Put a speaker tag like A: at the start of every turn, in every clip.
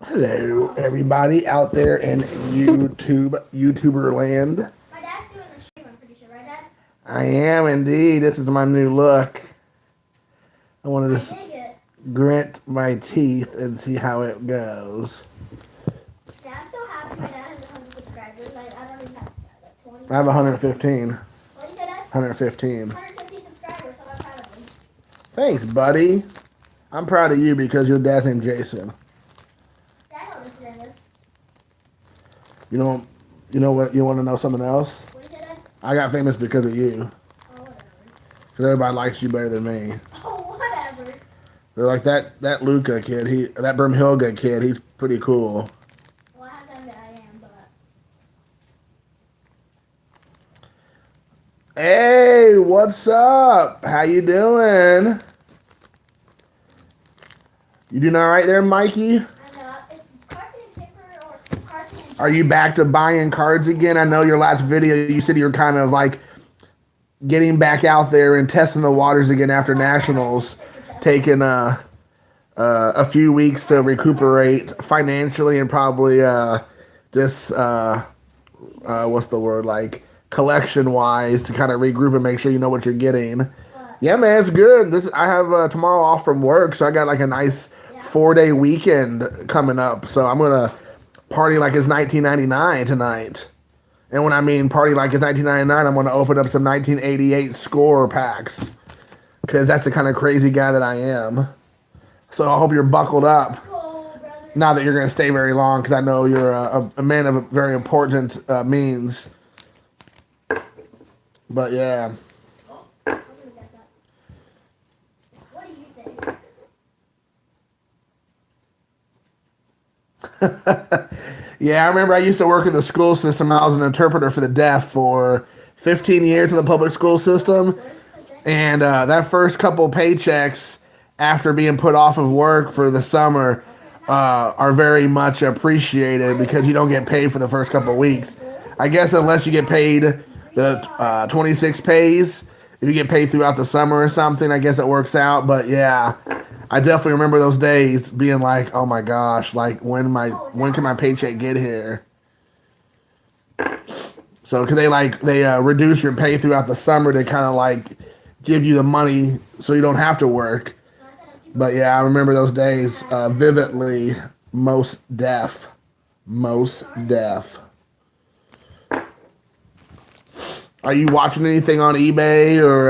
A: Hello, everybody out there in YouTuber land.
B: My dad's doing the shave, I'm pretty sure, right, Dad?
A: I am indeed. This is my new look. I wanted
B: I
A: to
B: dig it.
A: grit my teeth and see how it goes.
B: Yeah, I'm so happy my dad has 100 subscribers. I don't even have like 20.
A: I have 115.
B: What did you say, Dad?
A: 115.
B: 115 subscribers, so I'm proud of him.
A: Thanks, buddy. I'm proud of you because your dad's named Jason.
B: Dad, I know this today is.
A: You know what? You want to know something else?
B: What did you say, Dad?
A: I got famous because of you.
B: Oh, whatever.
A: Because everybody likes you better than me.
B: Oh, whatever.
A: They're like that Luca kid. That Brimhilga kid. He's pretty cool.
B: Well, I have to admit I am, but...
A: Hey, what's up? How you doing? You doing all right there, Mikey?
B: I'm not. It's Carson and Paper or Carson and...
A: Are you back to buying cards again? I know your last video you said you were kind of like getting back out there and testing the waters again after nationals, taking a few weeks to recuperate financially and probably just what's the word, like collection wise, to kind of regroup and make sure you know what you're getting. Yeah, man, it's good. I have tomorrow off from work, so I got like a nice 4-day weekend coming up. So I'm gonna party like it's 1999 tonight. And when I mean party like it's 1999, I'm gonna open up some 1988 score packs because that's the kind of crazy guy that I am. So I hope you're buckled up.
B: Oh, brother.
A: Not that you're going to stay very long, because I know you're a man of very important means. But yeah.
B: I'm gonna get that. What do you think?
A: Yeah, I remember I used to work in the school system. I was an interpreter for the deaf for 15 years in the public school system. And that first couple paychecks after being put off of work for the summer are very much appreciated because you don't get paid for the first couple weeks. I guess unless you get paid the 26 pays, if you get paid throughout the summer or something, I guess it works out. But yeah, I definitely remember those days being like, oh my gosh, like when can my paycheck get here? So because they reduce your pay throughout the summer to kind of like give you the money so you don't have to work. But yeah, I remember those days vividly. Most deaf. Are you watching anything on eBay, or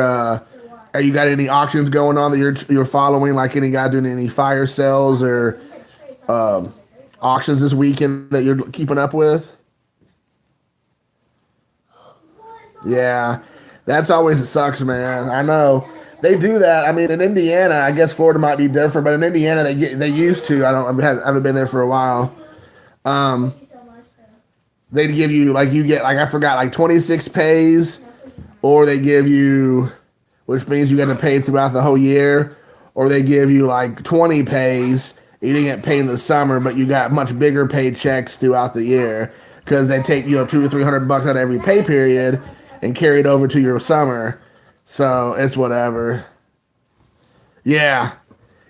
A: are you got any auctions going on that you're following? Like any guy doing any fire sales or auctions this weekend that you're keeping up with? Yeah, that's always sucks, man. I know they do that. I mean, in Indiana, I guess Florida might be different, but in Indiana, they used to. I haven't been there for a while.
B: Thank you so much.
A: They'd give you like you get like I forgot like 26 pays, or they give you, which means you got to pay throughout the whole year, or they give you like 20 pays. You didn't get paid in the summer, but you got much bigger paychecks throughout the year because they take $200 to $300 out of every pay period and carry it over to your summer. So it's whatever. Yeah.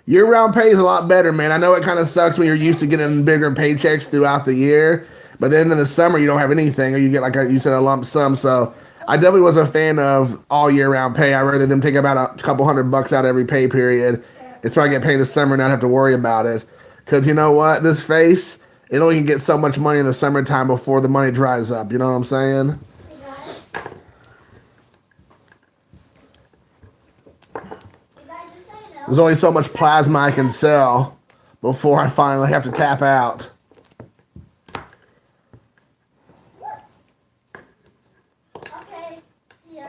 A: Year-round pay is a lot better, man. I know it kind of sucks when you're used to getting bigger paychecks throughout the year, but then in the summer you don't have anything, or you get like you said, a lump sum. So I definitely was a fan of all year-round pay. I'd rather them take about a couple $100 out every pay period, and so I get paid the summer and not have to worry about it. Because you know what, this face, it only can get so much money in the summertime before the money dries up. You know what I'm saying? There's only so much plasma I can sell before I finally have to tap out.
B: Okay. See ya.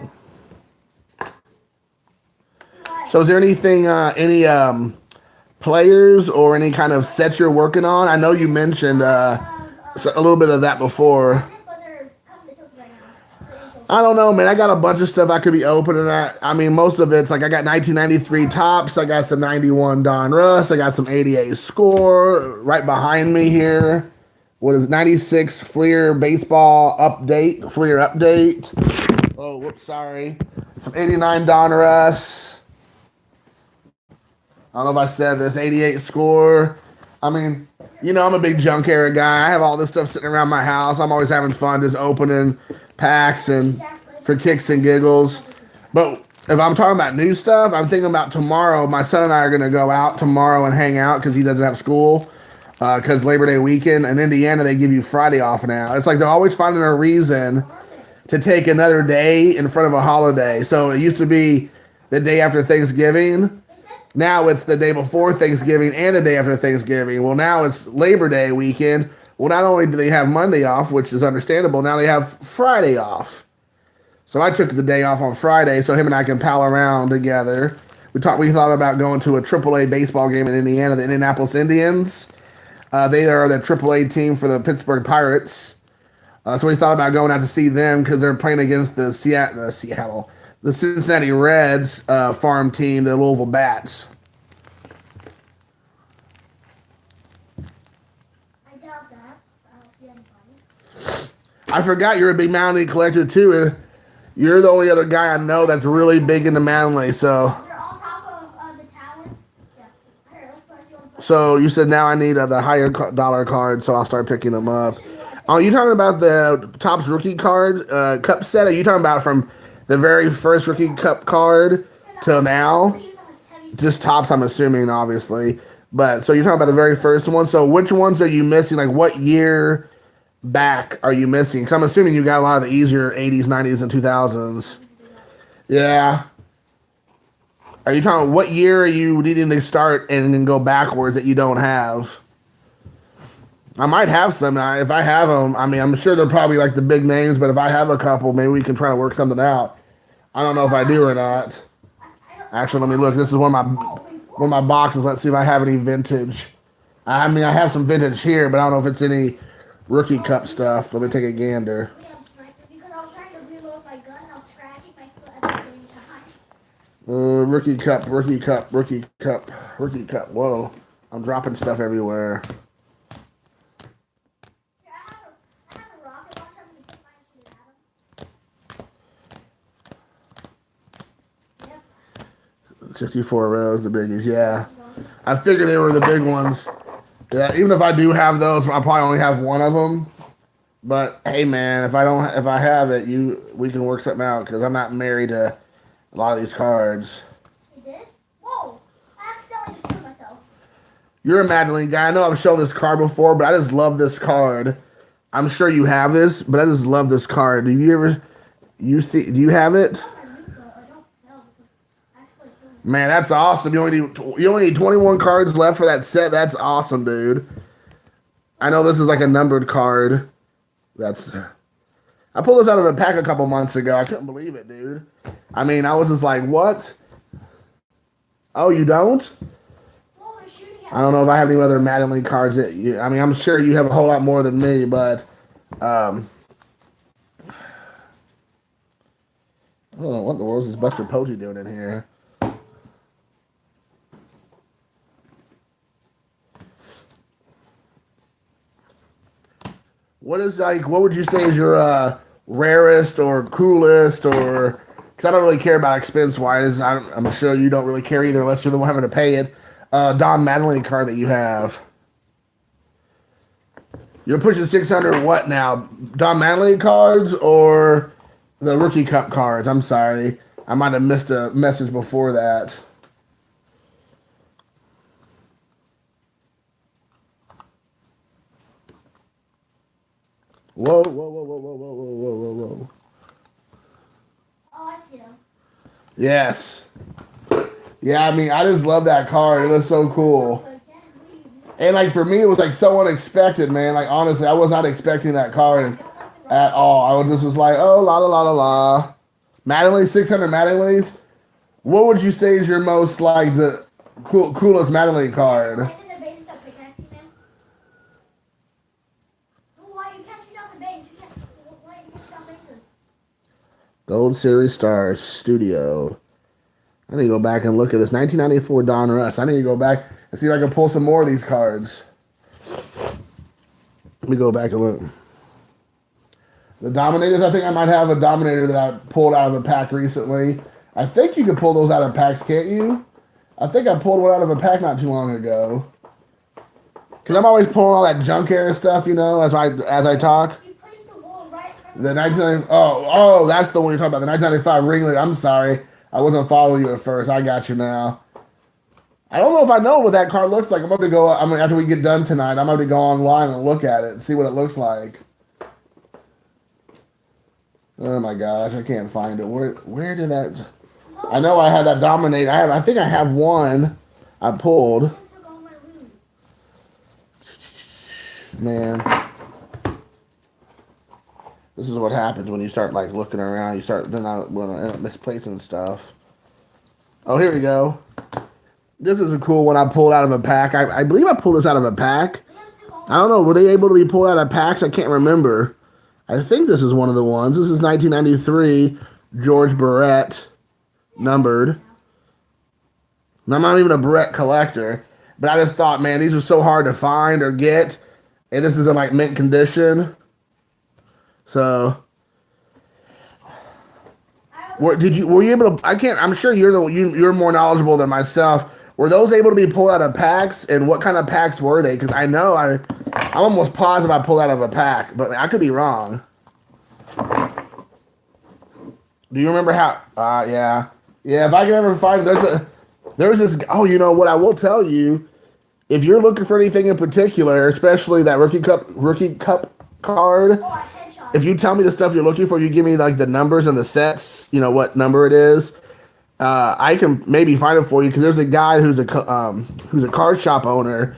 A: So is there anything, any players or any kind of sets you're working on? I know you mentioned a little bit of that before. I don't know, man. I got a bunch of stuff I could be opening. I mean, most of it's like I got 1993 tops. I got some 91 Don Russ. I got some 88 score right behind me here. What is it? 96 Fleer baseball update? Fleer update. Oh, whoops, sorry. Some 89 Don Russ. I don't know if I said this. 88 score. I mean, You know, I'm a big junk era guy. I have all this stuff sitting around my house. I'm always having fun just opening packs and for kicks and giggles. But if I'm talking about new stuff, I'm thinking about tomorrow. My son and I are going to go out tomorrow and hang out because he doesn't have school. Because Labor Day weekend in Indiana, they give you Friday off now. It's like they're always finding a reason to take another day in front of a holiday. So it used to be the day after Thanksgiving. Now it's the day before Thanksgiving and the day after Thanksgiving. Well, now it's Labor Day weekend. Well, not only do they have Monday off, which is understandable, now they have Friday off. So I took the day off on Friday so him and I can pal around together. We thought about going to a AAA baseball game in Indiana, the Indianapolis Indians. They are the AAA team for the Pittsburgh Pirates. So we thought about going out to see them because they're playing against the Cincinnati Reds farm team, the Louisville Bats.
B: I doubt that. I don't see anybody.
A: I forgot you're a big Manly collector too. You're the only other guy I know that's really big into Manly. So
B: They're on top of the tower. Yeah. Here, let's put you on top.
A: so you said now I need the higher dollar card, so I'll start picking them up. Oh, you talking about the Topps rookie card cup set? Are you talking about from the very first rookie cup card till now? Just Topps, I'm assuming, obviously. But so you're talking about the very first one. So which ones are you missing? Like what year back are you missing? Because I'm assuming you got a lot of the easier 80s, 90s, and 2000s. Yeah. Are you talking what year are you needing to start and then go backwards that you don't have? I might have some. If I have them, I mean, I'm sure they're probably like the big names, but if I have a couple, maybe we can try to work something out. I don't know if I do or not. Actually, let me look. This is one of my boxes. Let's see if I have any vintage. I mean, I have some vintage here, but I don't know if it's any rookie cup stuff. Let me take a gander.
B: Because I was trying to reload my gun and I was scratching my foot at the same time.
A: Rookie cup, rookie cup, rookie cup, rookie cup. Whoa. I'm dropping stuff everywhere.
B: Yeah, I have a rocket launcher. I'm going to put mine in Adam. Yep.
A: 64 rows, the biggies, yeah. I figured they were the big ones. Yeah, even if I do have those, I'll probably only have one of them. But hey, man, if I have it, we can work something out because I'm not married to a lot of these cards.
B: You did? Whoa! I accidentally just killed myself.
A: You're a Madeline guy. I know I've shown this card before, but I just love this card. I'm sure you have this, but I just love this card. Do you have it? Man, that's awesome. You only need 21 cards left for that set. That's awesome, dude. I know this is like a numbered card. I pulled this out of a pack a couple months ago. I couldn't believe it, dude. I mean, I was just like, what? Oh, you don't? I don't know if I have any other Madeline cards that you. I mean, I'm sure you have a whole lot more than me, but oh, what in the world is Buster Posey doing in here? What would you say is your rarest or coolest or, because I don't really care about expense wise. I'm sure you don't really care either unless you're the one having to pay it. Don Mattingly card that you have. You're pushing 600 what now? Don Mattingly cards or the Rookie Cup cards? I'm sorry. I might have missed a message before that. Whoa, whoa, whoa, whoa, whoa, whoa, whoa, whoa, whoa.
B: Oh, I see them.
A: Yes. Yeah, I mean, I just love that card. It was so cool. And, like, for me, it was, like, so unexpected, man. Like, honestly, I was not expecting that card at all. I was like, oh, la, la, la, la, la. Mattingly, 600 Mattingly's. What would you say is your most, like, the coolest Mattingly card? Gold Series Stars Studio. I need to go back and look at this. 1994 Don Russ. I need to go back and see if I can pull some more of these cards. Let me go back and look. The Dominators, I think I might have a Dominator that I pulled out of a pack recently. I think you can pull those out of packs, can't you? I think I pulled one out of a pack not too long ago. Because I'm always pulling all that junk air and stuff, you know, as I talk.
B: You placed the wall right in front of
A: The 1990, oh, that's the one you're talking about. The 1995 Ringlet. I'm sorry, I wasn't following you at first. I got you now. I don't know if I know what that card looks like. I'm going to go. After we get done tonight, I'm going to go online and look at it and see what it looks like. Oh my gosh, I can't find it. Where did that? I know I had that Dominate. I think I have one. I pulled.
B: took all my loot.
A: Man, this is what happens when you start like looking around. You start then I end up misplacing stuff. Oh, here we go. This is a cool one I pulled out of a pack. I believe I pulled this out of a pack. I don't know. Were they able to be pulled out of packs? I can't remember. I think this is one of the ones. This is 1993 George Barrett numbered. And I'm not even a Barrett collector, but I just thought, man, these are so hard to find or get, and this is in like mint condition. So, were you able to? I'm sure you're more knowledgeable than myself. Were those able to be pulled out of packs, and what kind of packs were they? Because I know I'm almost positive I pulled out of a pack, but I could be wrong. Do you remember how? Yeah. If I can ever find there's this. Oh, you know what? I will tell you, if you're looking for anything in particular, especially that rookie cup card.
B: Oh, a headshot.
A: If you tell me the stuff you're looking for, you give me like the numbers and the sets. You know what number it is. I can maybe find it for you because there's a guy who's a card shop owner,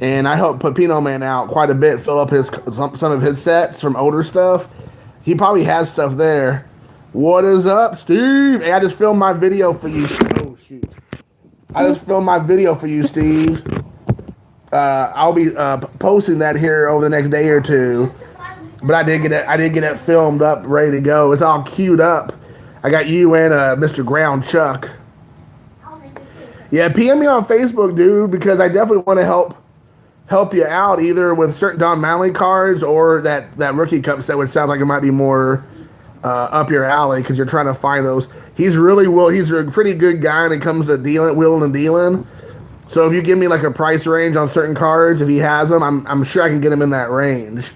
A: and I helped Pepino Man out quite a bit, fill up some of his sets from older stuff. He probably has stuff there. What is up, Steve? Hey, I just filmed my video for you. Oh shoot! I just filmed my video for you, Steve. I'll be posting that here over the next day or two. But I did get it filmed up, ready to go. It's all queued up. I got you and Mr. Ground Chuck.
B: I'll make it too.
A: Yeah, PM me on Facebook, dude, because I definitely want to help you out either with certain Don Malley cards or that rookie cup set, which sounds like it might be more up your alley because you're trying to find those. He's a pretty good guy when it comes to wheeling and dealing. So if you give me like a price range on certain cards, if he has them, I'm sure I can get him in that range.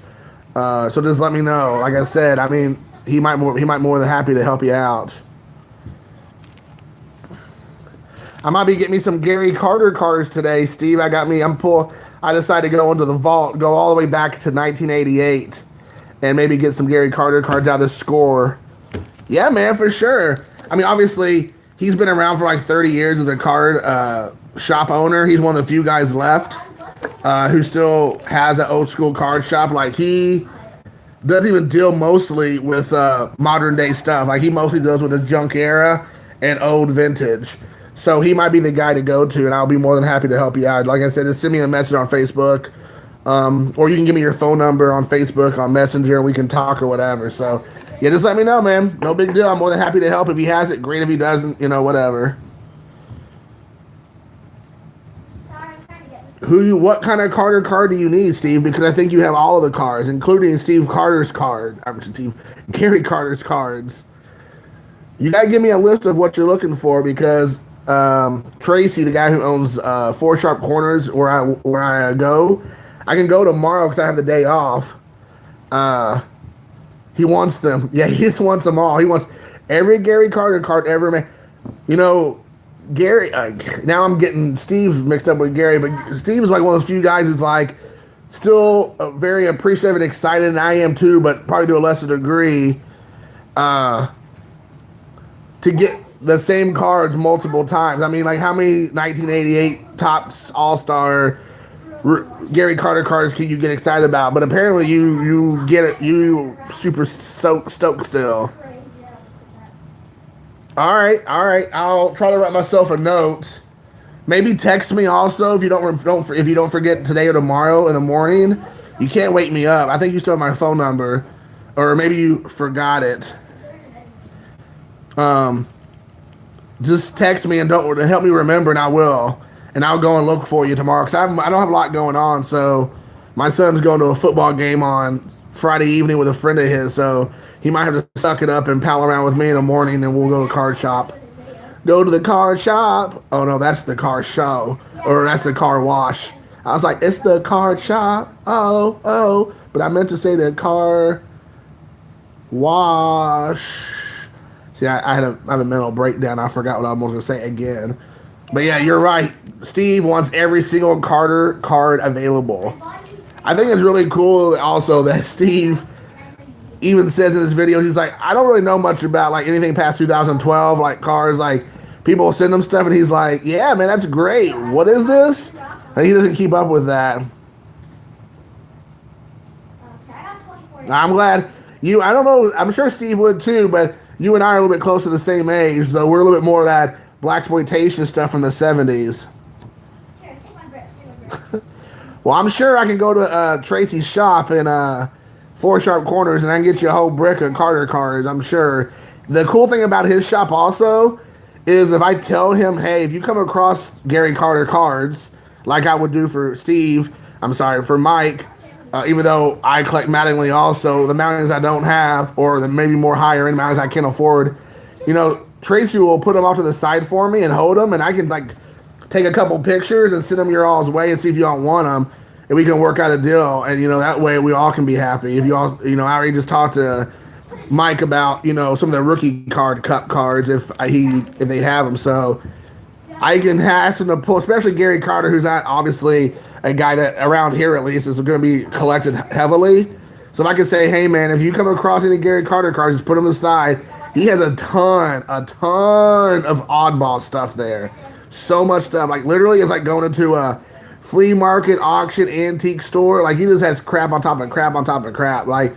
A: So just let me know. Like I said, I mean, he might more than happy to help you out. I might be getting me some Gary Carter cards today, Steve. I decided to go into the vault, go all the way back to 1988, and maybe get some Gary Carter cards out of the score. Yeah, man, for sure. I mean, obviously, he's been around for like 30 years as a card shop owner. He's one of the few guys left who still has an old school card shop. Like, he doesn't even deal mostly with modern day stuff. Like, he mostly deals with the junk era and old vintage. So he might be the guy to go to, and I'll be more than happy to help you out. Like I said, just send me a message on Facebook, or you can give me your phone number on Facebook, on Messenger, and we can talk or whatever. So, yeah, just let me know, man. No big deal. I'm more than happy to help. If he has it, great. If he doesn't, whatever.
B: Sorry, I'm trying to get
A: What kind of Carter card do you need, Steve? Because I think you have all of the cards, including Gary Carter's cards. You gotta give me a list of what you're looking for because Tracy, the guy who owns 4 Sharp Corners, where I go, I can go tomorrow because I have the day off. He wants them. Yeah, he just wants them all. He wants every Gary Carter card ever made. Gary. Now I'm getting Steve mixed up with Gary, but Steve is like one of those few guys who's like still very appreciative and excited, and I am too, but probably to a lesser degree. To get the same cards multiple times. I mean, like, how many 1988 Topps All-Star Gary Carter cards can you get excited about? But apparently you get it, you super stoked still. All right. I'll try to write myself a note. Maybe text me also if you don't forget today or tomorrow in the morning. You can't wake me up. I think you still have my phone number, or maybe you forgot it. Just text me and don't help me remember, and I will. And I'll go and look for you tomorrow because I don't have a lot going on. So my son's going to a football game on Friday evening with a friend of his, so he might have to suck it up and pal around with me in the morning, and we'll go to the card shop. Go to the car shop. Oh no, that's the car show, or that's the car wash. I was like, it's the card shop. Oh, oh. But I meant to say the car wash. See, I had a mental breakdown. I forgot what I was going to say again. But yeah, you're right. Steve wants every single Carter card available. I think it's really cool also that Steve even says in his video, he's like, I don't really know much about like anything past 2012, like cars, like people send him stuff, and he's like, yeah, man, that's great. What is this? And he doesn't keep up with that. I'm glad you, I don't know, I'm sure Steve would too, but you and I are a little bit close to the same age, so we're a little bit more of that blaxploitation stuff from the 70s.
B: Here, take my bread.
A: Well, I'm sure I can go to Tracy's shop in Four Sharp Corners and I can get you a whole brick of Carter cards, I'm sure. The cool thing about his shop also is if I tell him, hey, if you come across Gary Carter cards, like I would do for Steve, I'm sorry, for Mike, even though I collect Mattingly also, the Mattinglys I don't have, or the maybe more higher end Mattinglys I can't afford, you know, Tracy will put them off to the side for me and hold them, and I can like take a couple pictures and send them your all's way and see if you all want them, and we can work out a deal, and you know, that way we all can be happy. If you all, you know, I already just talked to Mike about, you know, some of the rookie card cup cards if they have them, so I can ask him to pull, especially Gary Carter, who's not obviously a guy that around here at least is going to be collected heavily. So if I can say, hey man, if you come across any Gary Carter cards, just put them aside. He has a ton of oddball stuff there. So much stuff. Like literally it's like going into a flea market, auction, antique store. Like he just has crap on top of crap on top of crap. Like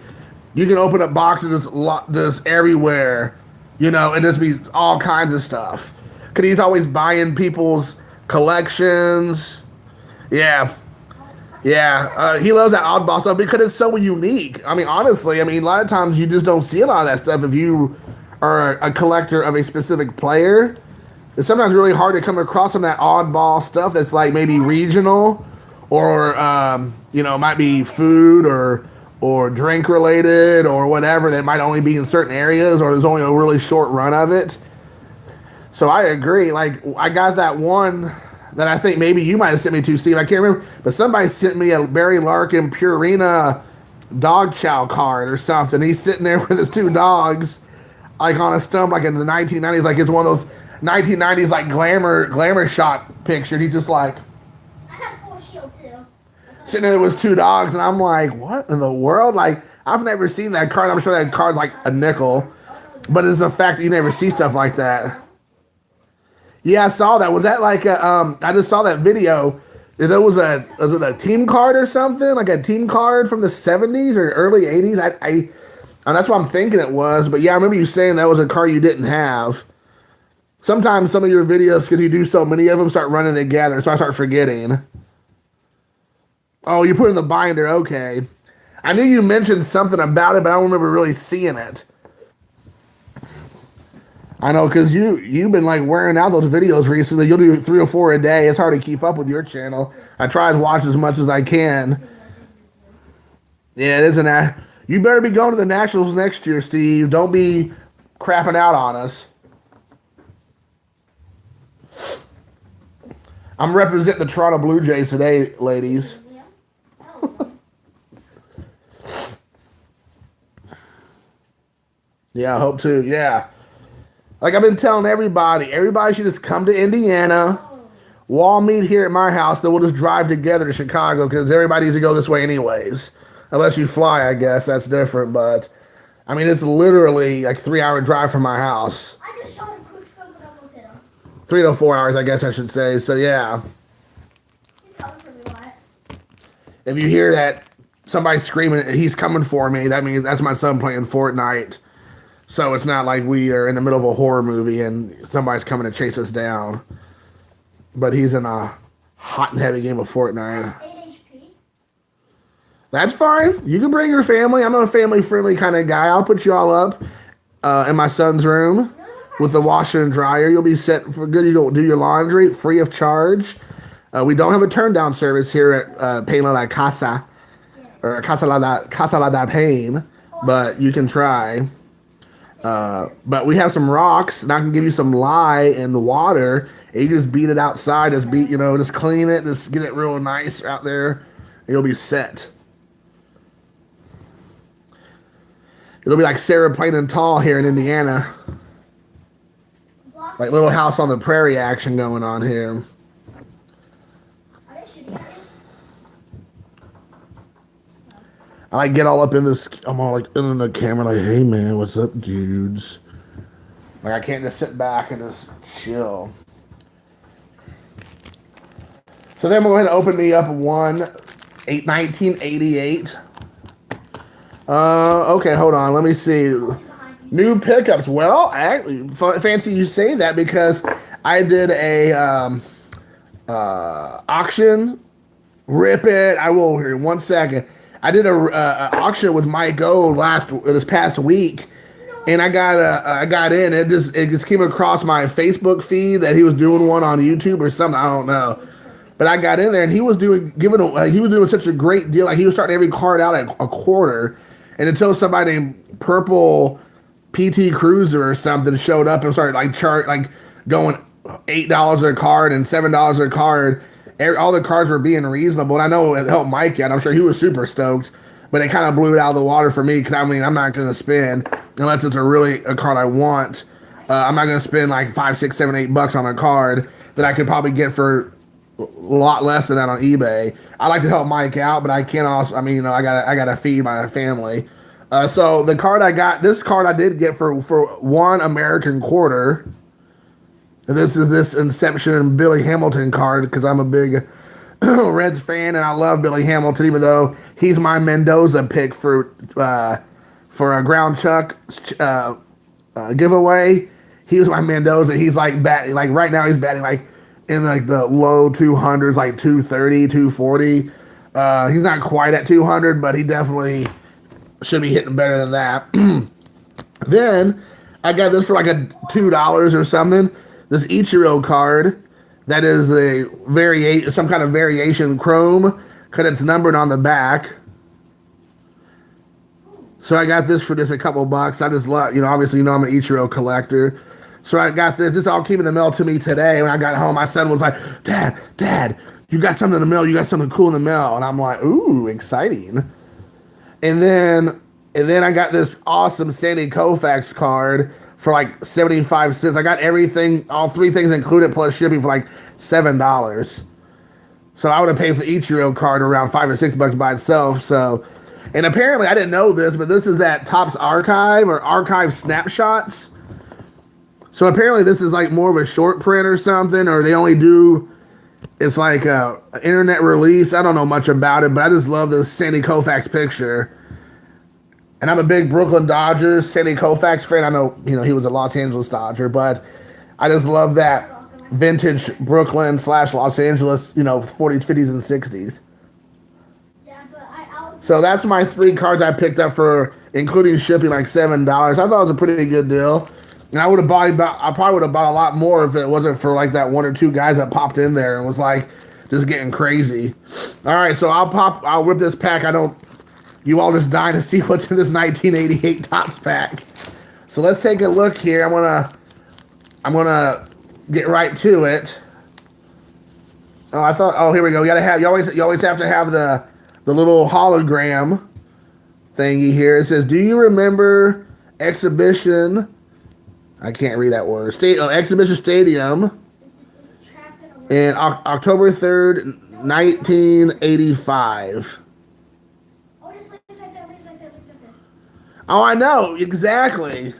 A: you can open up boxes just everywhere, you know, and just be all kinds of stuff. Cause he's always buying people's collections. Yeah. He loves that oddball stuff because it's so unique. I mean, honestly, a lot of times you just don't see a lot of that stuff if you are a collector of a specific player. It's sometimes really hard to come across some of that oddball stuff that's like maybe regional or, you know, might be food or drink related or whatever that might only be in certain areas or there's only a really short run of it. So I agree. Like, I got that one that I think maybe you might have sent me to, Steve. I can't remember. But somebody sent me a Barry Larkin Purina dog chow card or something. He's sitting there with his two dogs, like on a stump, like in the 1990s. Like it's one of those 1990s like glamour shot picture. He's just like
B: I have full shield too.
A: sitting there with two dogs. And I'm like, what in the world? Like, I've never seen that card. I'm sure that card's like a nickel. But it's the fact that you never see stuff like that. Yeah, I saw that. Was that like a, I just saw that video. There was it a team card or something? Like a team card from the 70s or early 80s? And that's what I'm thinking it was. But yeah, I remember you saying that was a card you didn't have. Sometimes some of your videos, because you do so many of them, start running together, so I start forgetting. Oh, you put it in the binder, okay. I knew you mentioned something about it, but I don't remember really seeing it. I know, because you've been like wearing out those videos recently. You'll do 3 or 4 a day. It's hard to keep up with your channel. I try to watch as much as I can. Yeah, it isn't that. You better be going to the Nationals next year, Steve. Don't be crapping out on us. I'm representing the Toronto Blue Jays today, ladies. Yeah, I hope to. Yeah. Like I've been telling everybody should just come to Indiana. We'll all meet here at my house. Then we'll just drive together to Chicago because everybody needs to go this way anyways. Unless you fly, I guess. That's different. But, it's literally like 3-hour drive from my house.
B: I just shot a quick scope and almost hit him.
A: 3 to 4 hours, I guess I should say. So, yeah.
B: He's coming for me, Wyatt.
A: If you hear that somebody screaming, he's coming for me, that means that's my son playing Fortnite. So it's not like we are in the middle of a horror movie and somebody's coming to chase us down. But he's in a hot and heavy game of Fortnite.
B: 8 HP.
A: That's fine. You can bring your family. I'm a family-friendly kind of guy. I'll put you all up in my son's room with the washer and dryer. You'll be set for good. You go do your laundry free of charge. We don't have a turn-down service here at Pain La Casa. Or Casa La da Pain. But you can try. But we have some rocks, and I can give you some lye in the water, And you just beat it outside, just clean it, just get it real nice out there, and you'll be set. It'll be like Sarah Plain and Tall here in Indiana. Like Little House on the Prairie action going on here. I like get all up in this. I'm all like in the camera, like, hey man, what's up, dudes? Like I can't just sit back and just chill. So then we're going to open me up 1988. Okay, hold on. Let me see. New pickups. Well, actually, fancy you say that because I did a auction. Rip it. I will here 1 second. I did a auction with Mike O this past week, and I got in. It just came across my Facebook feed that he was doing one on YouTube or something. I don't know, but I got in there and he was doing such a great deal. Like he was starting every card out at a quarter, and until somebody named Purple PT Cruiser or something showed up and started going $8 a card and $7 a card. All the cards were being reasonable, and I know it helped Mike out. I'm sure he was super stoked, but it kind of blew it out of the water for me because I'm not going to spend unless it's a card I want. I'm not going to spend like $5, $6, $7, $8 on a card that I could probably get for a lot less than that on eBay. I like to help Mike out, but I can't also. I gotta feed my family. So the card I got, this card I did get for $1 American quarter. This is this Inception Billy Hamilton card because I'm a big Reds fan and I love Billy Hamilton, even though he's my Mendoza pick for a ground chuck giveaway. He was my Mendoza. He's like batting, like right now he's batting like in like the low 200s, like 230, 240. He's not quite at 200, but he definitely should be hitting better than that. Then I got this for like $2 or something. This Ichiro card that is some kind of variation chrome because it's numbered on the back. So I got this for just a couple bucks. I just love, obviously, I'm an Ichiro collector. So I got this. This all came in the mail to me today. When I got home, my son was like, Dad, you got something in the mail. You got something cool in the mail. And I'm like, ooh, exciting. And then I got this awesome Sandy Koufax card for like 75 cents. I got everything, all three things included plus shipping for like $7. So I would have paid for the Ichiro card around $5 or $6 by itself. So, and apparently I didn't know this, but this is that Topps Archive or Archive Snapshots. So apparently this is like more of a short print or something, or they only do, it's like an internet release. I don't know much about it, but I just love this Sandy Koufax picture. And I'm a big Brooklyn Dodgers, Sandy Koufax fan. I know, he was a Los Angeles Dodger, but I just love that vintage Brooklyn / Los Angeles, 40s, 50s, and 60s.
B: Yeah, but
A: so that's my 3 cards I picked up for, including shipping, like $7. I thought it was a pretty good deal. And I probably would have bought a lot more if it wasn't for like that 1 or 2 guys that popped in there and was like just getting crazy. All right, so I'll rip this pack. You all just dying to see what's in this 1988 Topps pack. So let's take a look here. I'm gonna get right to it. Here we go. You always have to have the little hologram thingy here. It says, "Do you remember Exhibition?" I can't read that word. Exhibition Stadium in October 3rd, 1985. Oh, I know, exactly.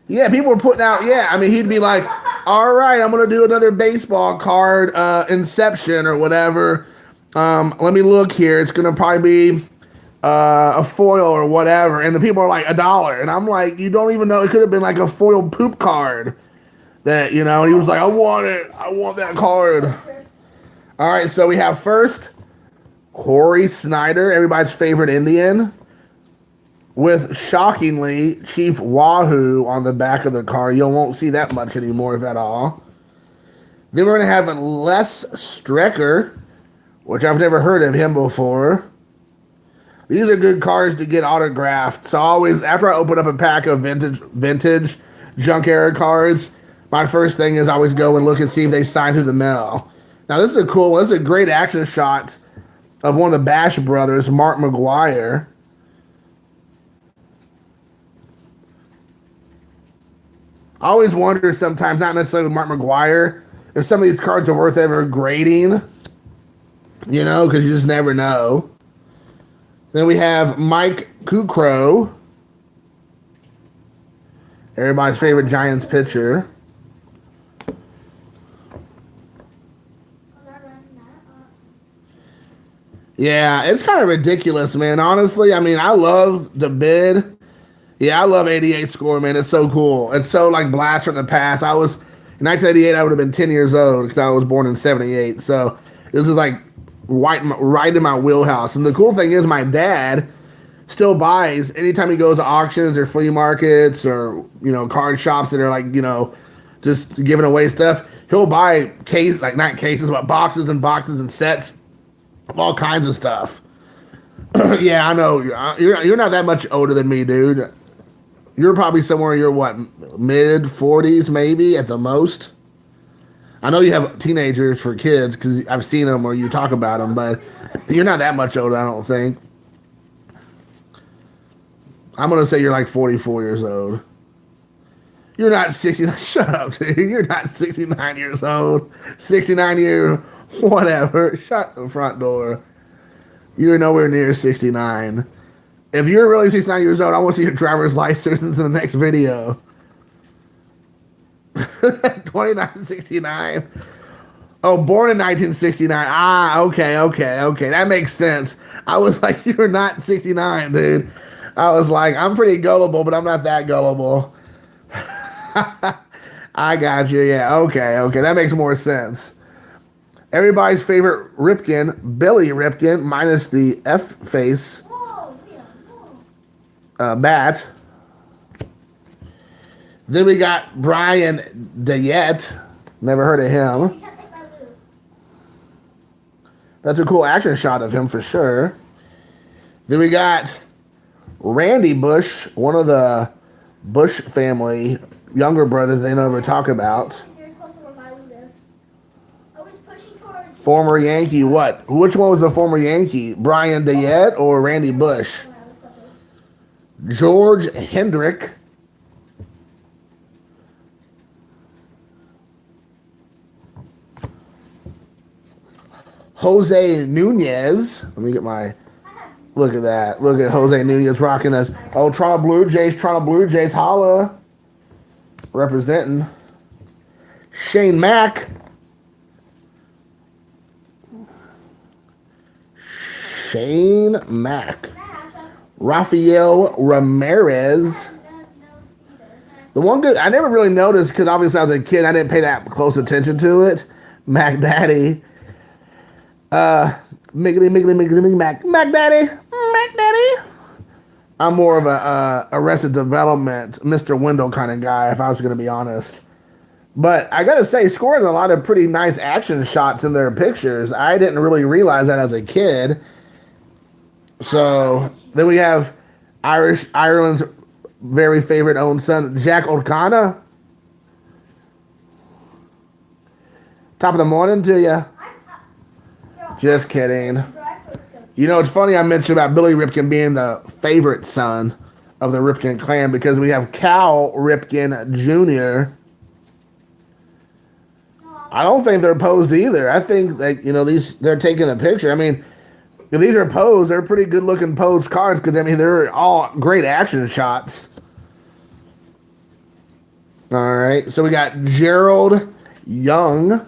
A: Yeah, people were putting out, he'd be like, all right, I'm going to do another baseball card, Inception or whatever. Let me look here. It's going to probably be a foil or whatever. And the people are like $1. And I'm like, you don't even know. It could have been like a foil poop card that, and he was like, I want it. I want that card. All right, so we have first Corey Snyder, everybody's favorite Indian, with, shockingly, Chief Wahoo on the back of the card. You won't see that much anymore, if at all. Then we're going to have Les Strecker, which I've never heard of him before. These are good cards to get autographed. So always, after I open up a pack of vintage junk era cards, my first thing is I always go and look and see if they sign through the mail. Now this is a cool one. This is a great action shot of one of the Bash brothers, Mark McGwire. I always wonder sometimes, not necessarily with Mark McGwire, if some of these cards are worth ever grading. You know, because you just never know. Then we have Mike Kukrow, everybody's favorite Giants pitcher. Yeah, it's kind of ridiculous, man. Honestly, I mean, I love the bid. Yeah, I love 88 score, man. It's so cool. It's so like blast from the past. In 1988, I would have been 10 years old because I was born in 78. So this is like right in my wheelhouse. And the cool thing is my dad still buys anytime he goes to auctions or flea markets or, you know, card shops that are like, you know, just giving away stuff. He'll buy not cases, but boxes and sets of all kinds of stuff. Yeah, I know. You're not that much older than me, dude. You're probably somewhere in your, mid 40s maybe at the most. I know you have teenagers for kids because I've seen them or you talk about them, but you're not that much older, I don't think. I'm going to say you're like 44 years old. You're not 69. Shut up, dude. You're not 69 years old. 69 year, whatever. Shut the front door. You're nowhere near 69. If you're really 69 years old, I want to see your driver's license in the next video. 2969. Oh, born in 1969. Ah, okay. That makes sense. I was like, you're not 69, dude. I was like, I'm pretty gullible, but I'm not that gullible. I got you. Yeah, okay. That makes more sense. Everybody's favorite Ripken, Billy Ripken, minus the F face bat. Then we got Brian DeYette. Never heard of him. That's a cool action shot of him for sure. Then we got Randy Bush, one of the Bush family, younger brothers they never talk about. Former Yankee, what? Which one was the former Yankee? Brian DeYette or Randy Bush? George Hendrick. Jose Nunez. Let me get my... Look at that. Look at Jose Nunez rocking us. Oh, Toronto Blue Jays, holla. Representing. Shane Mack. Rafael Ramirez. The one good, I never really noticed because obviously I was a kid. I didn't pay that close attention to it. Mac Daddy. Mac Daddy. I'm more of a Arrested Development, Mr. Wendell kind of guy, if I was going to be honest. But I got to say, scoring a lot of pretty nice action shots in their pictures. I didn't really realize that as a kid. So then we have Ireland's very favorite own son, Jack O'Connor. Top of the morning to you. Just kidding. You know, it's funny I mentioned about Billy Ripken being the favorite son of the Ripken clan because we have Cal Ripken Jr. I don't think they're posed either. I think that, you know, they're taking the picture. I mean, if these are posed, they're pretty good looking posed cards because, I mean, they're all great action shots. All right. So we got Gerald Young.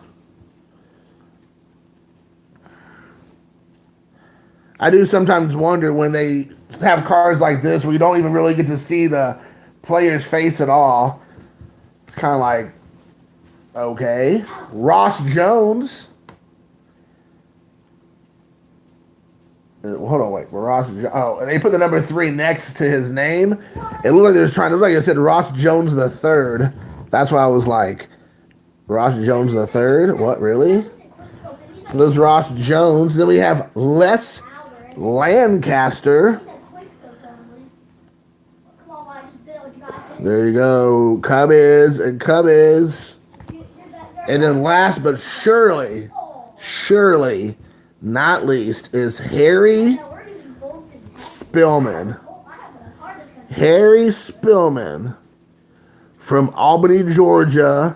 A: I do sometimes wonder when they have cards like this where you don't even really get to see the player's face at all. It's kind of like, okay. Ross Jones. Hold on, wait. And they put the number 3 next to his name. It looked like they were trying to, like I said, Ross Jones the Third. That's why I was like, Ross Jones the Third? What, really? So there's Ross Jones. Then we have Les Lancaster. There you go. Cubbies. And then last but surely not least is Harry Spillman. Harry Spillman from Albany, Georgia,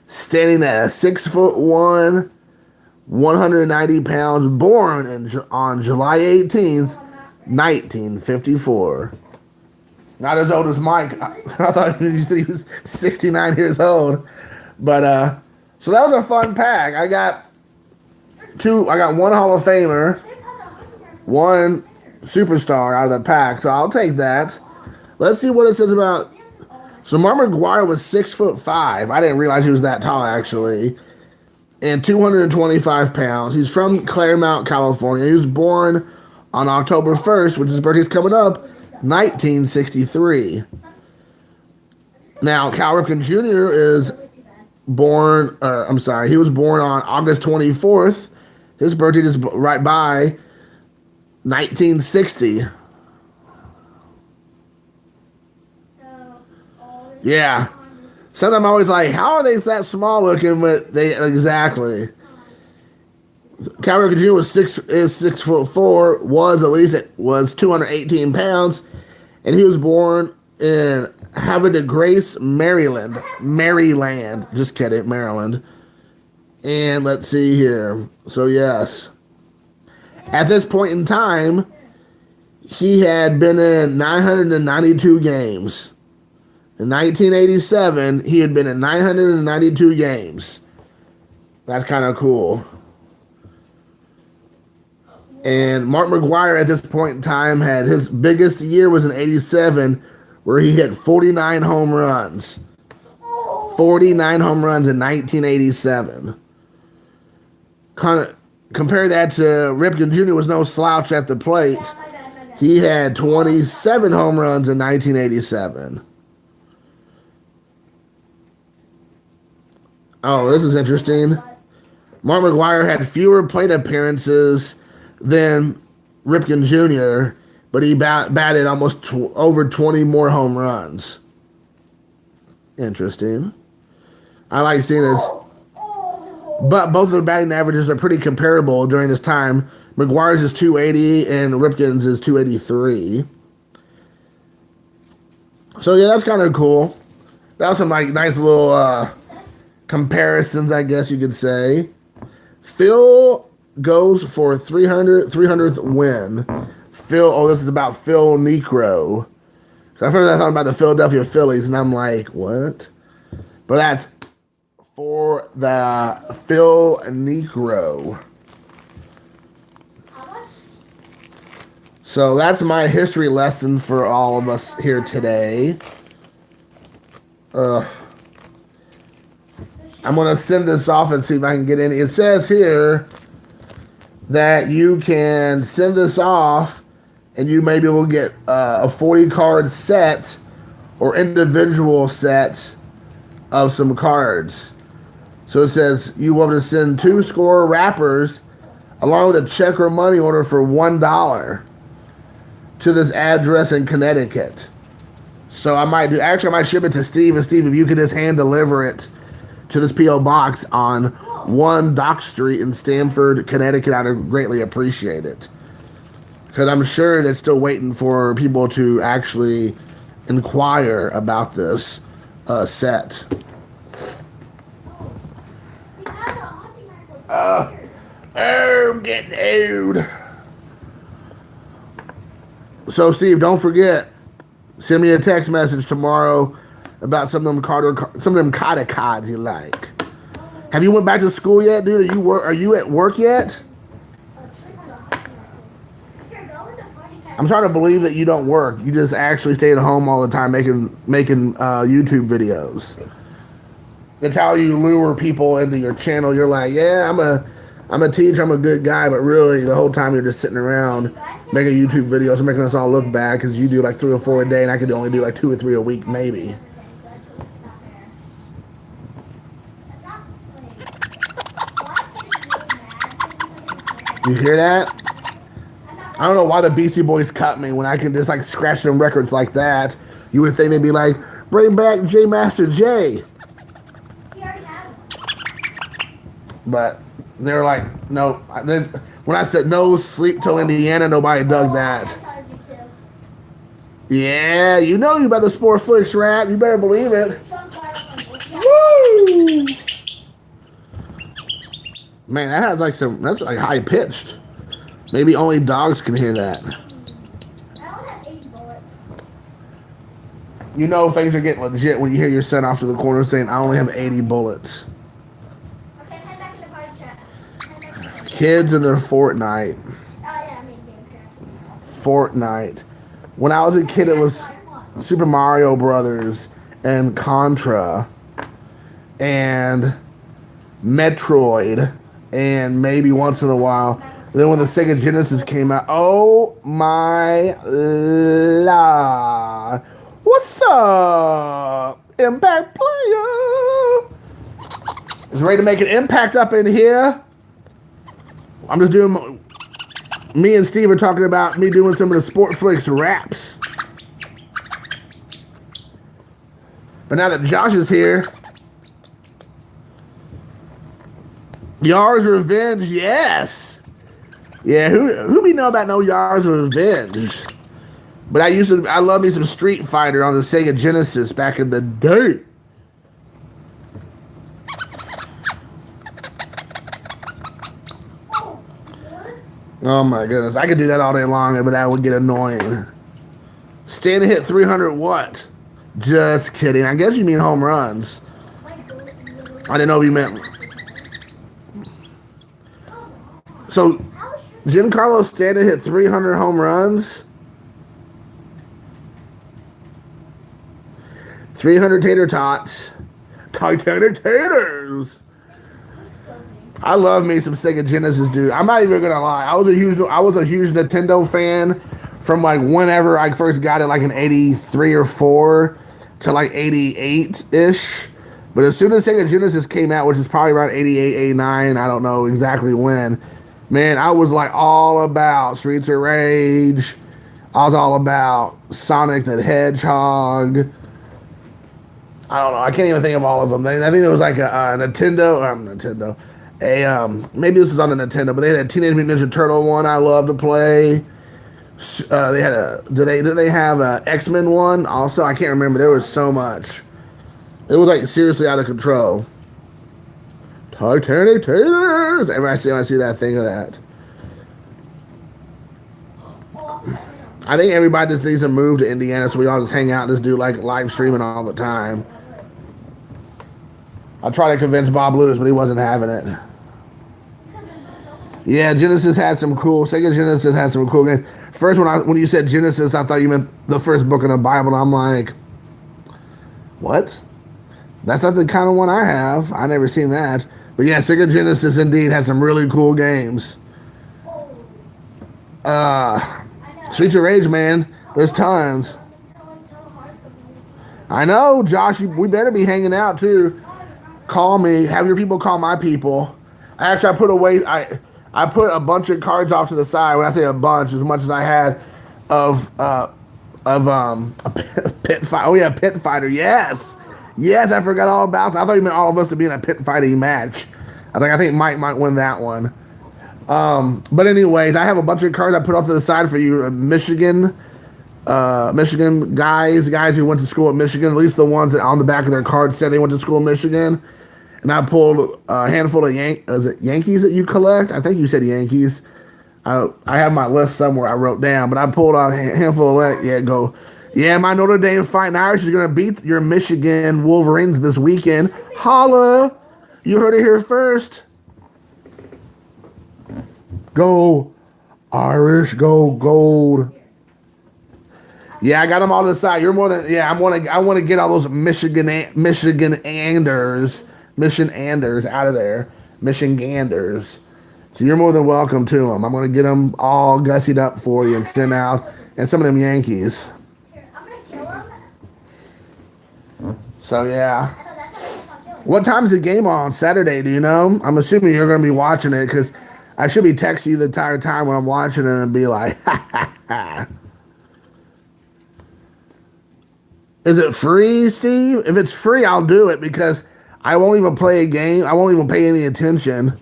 A: standing at 6'1", 190 pounds, born on July 18th, 1954. Not as old as Mike. I thought you said he was 69 years old. But so that was a fun pack. I got one Hall of Famer, one superstar out of the pack. So I'll take that. Let's see what it says about. So Mark McGwire was 6'5". I didn't realize he was that tall actually, and 225 pounds. He's from Claremont, California. He was born on October 1st, which his birthday's coming up, 1963. Now Cal Ripken Jr. is born. He was born on August 24th. His birthday is right by 1960. Yeah. Sometimes I'm always like, how are they that small looking? But they exactly. Cal Ripken Jr. was 6'4", was 218 pounds, and he was born in Havre de Grace, Maryland. Just kidding, Maryland. And let's see here. So yes, at this point in time, he had been in 992 games. In 1987, he had been in 992 games. That's kind of cool. And Mark McGwire at this point in time had his biggest year was in 87, where he hit 49 home runs. 49 home runs in 1987. Compare that to Ripken Jr. was no slouch at the plate. He had 27 home runs in 1987. Oh, this is interesting. Mark McGwire had fewer plate appearances than Ripken Jr., but he batted almost over 20 more home runs. Interesting. I like seeing this. But both of their batting averages are pretty comparable during this time. McGwire's is 280 and Ripken's is 283. So yeah, that's kind of cool. That was some like nice little comparisons, I guess you could say. Phil goes for 300th win. This is about Phil Niekro. So at first I thought about the Philadelphia Phillies, and I'm like, what? But that's for the Phil Niekro. So that's my history lesson for all of us here today. I'm going to send this off and see if I can get in. It says here that you can send this off and you maybe will get a 40-card set or individual sets of some cards. So it says you want to send 2 score wrappers along with a check or money order for $1 to this address in Connecticut. So I might ship it to Steve, and Steve, if you could just hand deliver it to this P.O. box on 1 Dock Street in Stamford, Connecticut, I'd greatly appreciate it. Because I'm sure they're still waiting for people to actually inquire about this set. I'm getting old. So, Steve, don't forget, send me a text message tomorrow about some of them Carter cards you like. Have you went back to school yet, dude? Are you at work yet? I'm trying to believe that you don't work. You just actually stay at home all the time making YouTube videos. That's how you lure people into your channel. You're like, yeah, I'm a teacher, I'm a good guy, but really the whole time you're just sitting around making YouTube videos and making us all look bad because you do like 3 or 4 a day and I could only do like 2 or 3 a week maybe. You hear that? I don't know why the BC Boys cut me when I can just like scratch them records like that. You would think they'd be like, bring back J Master J. But they were like, no. When I said no sleep till Indiana, nobody dug that.
B: I tried to do too.
A: Yeah, you know you about the Sportflix rap. You better believe it.
B: Trump fire from yeah.
A: Woo! Man, that has like that's like high pitched. Maybe only dogs can hear that.
B: I only have 8 bullets.
A: You know things are getting legit when you hear your son off to the corner saying, I only have 80 bullets.
B: Okay, head back in the party chat. Head back in the party chat.
A: Kids and their Fortnite.
B: Oh yeah, I mean game chat.
A: Fortnite. When I was a kid, it was Super Mario Brothers and Contra and Metroid and maybe once in a while. Then when the Sega Genesis came out, oh my la! What's up, Impact Player? Is ready to make an impact up in here? I'm just doing. Me and Steve are talking about me doing some of the Sportflix raps. But now that Josh is here, Yar's Revenge, yes. Yeah, who we know about no Yar's Revenge? But I love me some Street Fighter on the Sega Genesis back in the day. Oh my goodness, I could do that all day long, but that would get annoying. Stand and hit 300 what? Just kidding. I guess you mean home runs. I didn't know if you meant. So, Giancarlo Stanton hit 300 home runs. 300 tater tots. Titanic taters. I love me some Sega Genesis, dude. I'm not even gonna lie. I was a huge Nintendo fan from like whenever I first got it, like in '83 or '4 to like '88-ish. But as soon as Sega Genesis came out, which is probably around '88, '89, I don't know exactly when, man, I was like all about Streets of Rage. I was all about Sonic the Hedgehog. I don't know. I can't even think of all of them. I think there was like a Nintendo. Maybe this was on the Nintendo, but they had a Teenage Mutant Ninja Turtle one I love to play. They had do they have a X-Men one also? I can't remember. There was so much. It was like seriously out of control. Titanic taters. Every time I see that, think of that. I think everybody just needs to move to Indiana so we all just hang out and just do like live streaming all the time. I tried to convince Bob Lewis, but he wasn't having it. Yeah, Genesis had some cool. Sega Genesis had some cool games. First, when you said Genesis, I thought you meant the first book of the Bible. I'm like, what? That's not the kind of one I have. I never seen that. But yeah, Sega Genesis indeed had some really cool games. Streets of Rage, man. There's tons. I know, Josh. We better be hanging out too. Call me. Have your people call my people. Actually, I put a bunch of cards off to the side. When I say a bunch, as much as I had of a pit fight. Oh yeah, pit fighter. Yes, I forgot all about that. I thought you meant all of us to be in a pit fighting match. I think Mike might win that one. But anyways, I have a bunch of cards I put off to the side for you. Michigan guys who went to school at Michigan. At least the ones that on the back of their cards said they went to school in Michigan. And I pulled a handful of Yankees that you collect? I think you said Yankees. I have my list somewhere I wrote down, but I pulled a handful of my Notre Dame Fighting Irish is going to beat your Michigan Wolverines this weekend. Holla! You heard it here first. Go Irish, go gold. Yeah, I got them all to the side. You're more than I want to get all those Michiganders out of there. Michiganders. So you're more than welcome to them. I'm going to get them all gussied up for you and send out. And some of them Yankees.
B: Here, I'm gonna kill him.
A: So, yeah.
B: I know that's how I'm killing him.
A: What time's the game on Saturday? Do you know? I'm assuming you're going to be watching it because I should be texting you the entire time when I'm watching it and be like, ha, ha, ha. Is it free, Steve? If it's free, I'll do it because I won't even play a game. I won't even pay any attention.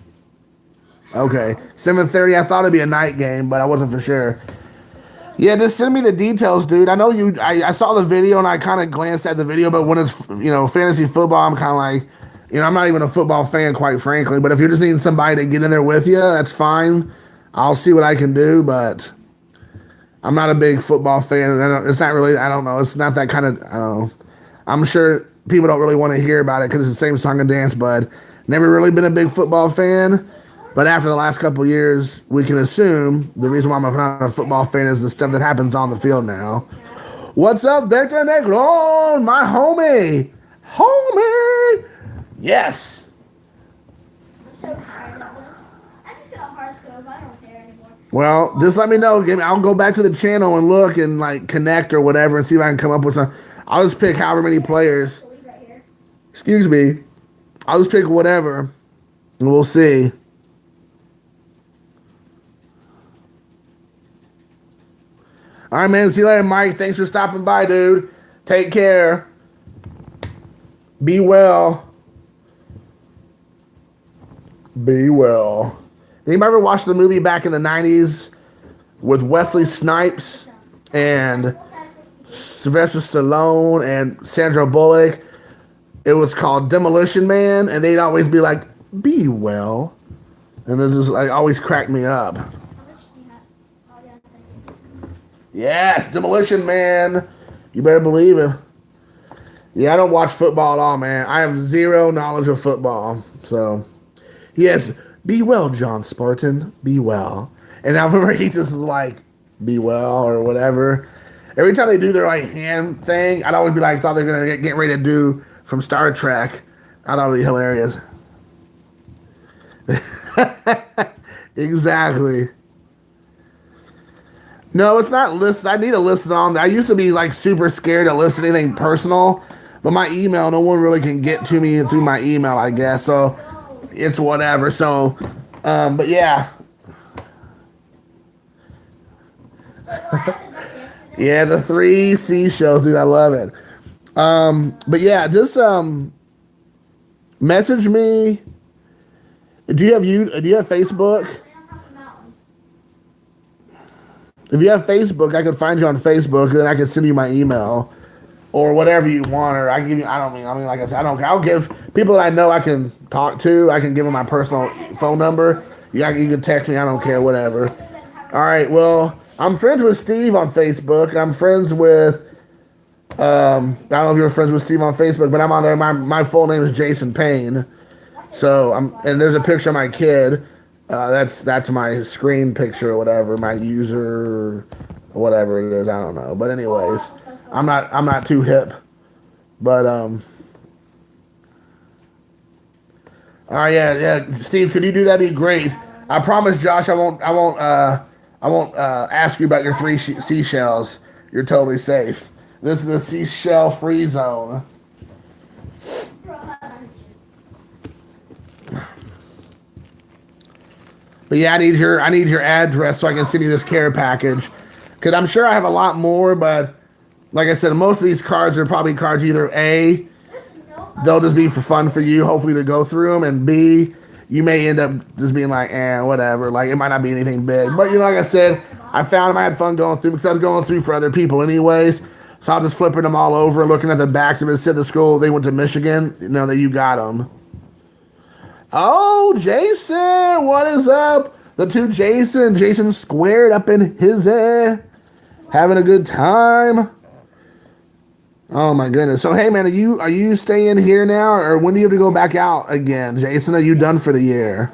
A: Okay, 7:30. I thought it'd be a night game, but I wasn't for sure. Yeah, just send me the details, dude. I know you. I saw the video and I kind of glanced at the video, but when it's fantasy football, I'm kind of like, I'm not even a football fan, quite frankly. But if you're just needing somebody to get in there with you, that's fine. I'll see what I can do, but I'm not a big football fan. It's not really. I don't know. It's not that kind of. I don't know. I'm sure people don't really want to hear about it because it's the same song and dance, but never really been a big football fan. But after the last couple of years, we can assume the reason why I'm not a football fan is the stuff that happens on the field now. What's up, Victor Negron, my homie? Homie! Yes.
B: I'm so tired of this. I'm just gonna hard scope. I don't care anymore.
A: Well, just let me know. I'll go back to the channel and look and like connect or whatever and see if I can come up with some. I'll just pick however many players.
B: Right here.
A: Excuse me. I'll just pick whatever and we'll see. All right, man. See you later, Mike. Thanks for stopping by, dude. Take care. Be well. Be well. Anybody ever watch the movie back in the 90s with Wesley Snipes and Sylvester Stallone and Sandra Bullock? It was called Demolition Man, and they'd always be like, be well. And it just like always cracked me up. Yes, Demolition Man. You better believe it. Yeah, I don't watch football at all, man. I have zero knowledge of football. So, yes, be well, John Spartan. Be well. And I remember he just was like, be well, or whatever. Every time they do their like hand thing, I'd always be like, thought they were going to get ready to do from Star Trek. I thought it would be hilarious. Exactly. No, it's not listed. I need to list it on. I used to be like super scared to list anything personal, but my email, no one really can get to me through my email, I guess. So it's whatever. So, but yeah. Yeah, the 3 seashells, dude. I love it. But yeah, just message me. Do you have Facebook? If you have Facebook, I could find you on Facebook, then I can send you my email or whatever you want, or I can give you. I mean, like I said, I'll give people that I know I can talk to. I can give them my personal phone number. You can text me. I don't care, whatever. All right. Well, I'm friends with Steve on Facebook. I'm friends with. I don't know if you're friends with Steve on Facebook, but I'm on there. My full name is Jason Payne. So and there's a picture of my kid. That's my screen picture or whatever, my user, whatever it is, I don't know. But anyways, I'm not too hip. But all right, yeah, Steve, could you do that? Be great. I promise, Josh, I won't ask you about your 3 seashells. You're totally safe. This is a seashell free zone. But yeah, I need your address so I can send you this care package. Because I'm sure I have a lot more, but like I said, most of these cards are probably cards either A, they'll just be for fun for you, hopefully to go through them, and B, you may end up just being like, whatever. Like, it might not be anything big. But, like I said, I found them, I had fun going through because I was going through for other people anyways. So I was just flipping them all over, looking at the backs of it, said the school, they went to Michigan, that you got them. Oh, Jason, what is up? The 2 Jason squared up in his having a good time. Oh my goodness. So hey man, are you staying here now, or when do you have to go back out again, Jason? Are you done for the year?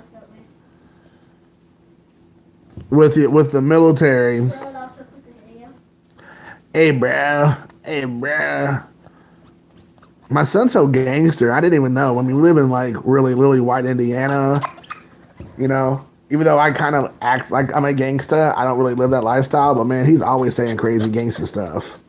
A: With the military. Hey bruh. My son's so gangster. I didn't even know. I mean, we live in like really, really white Indiana. Even though I kind of act like I'm a gangster, I don't really live that lifestyle. But man, he's always saying crazy gangster stuff.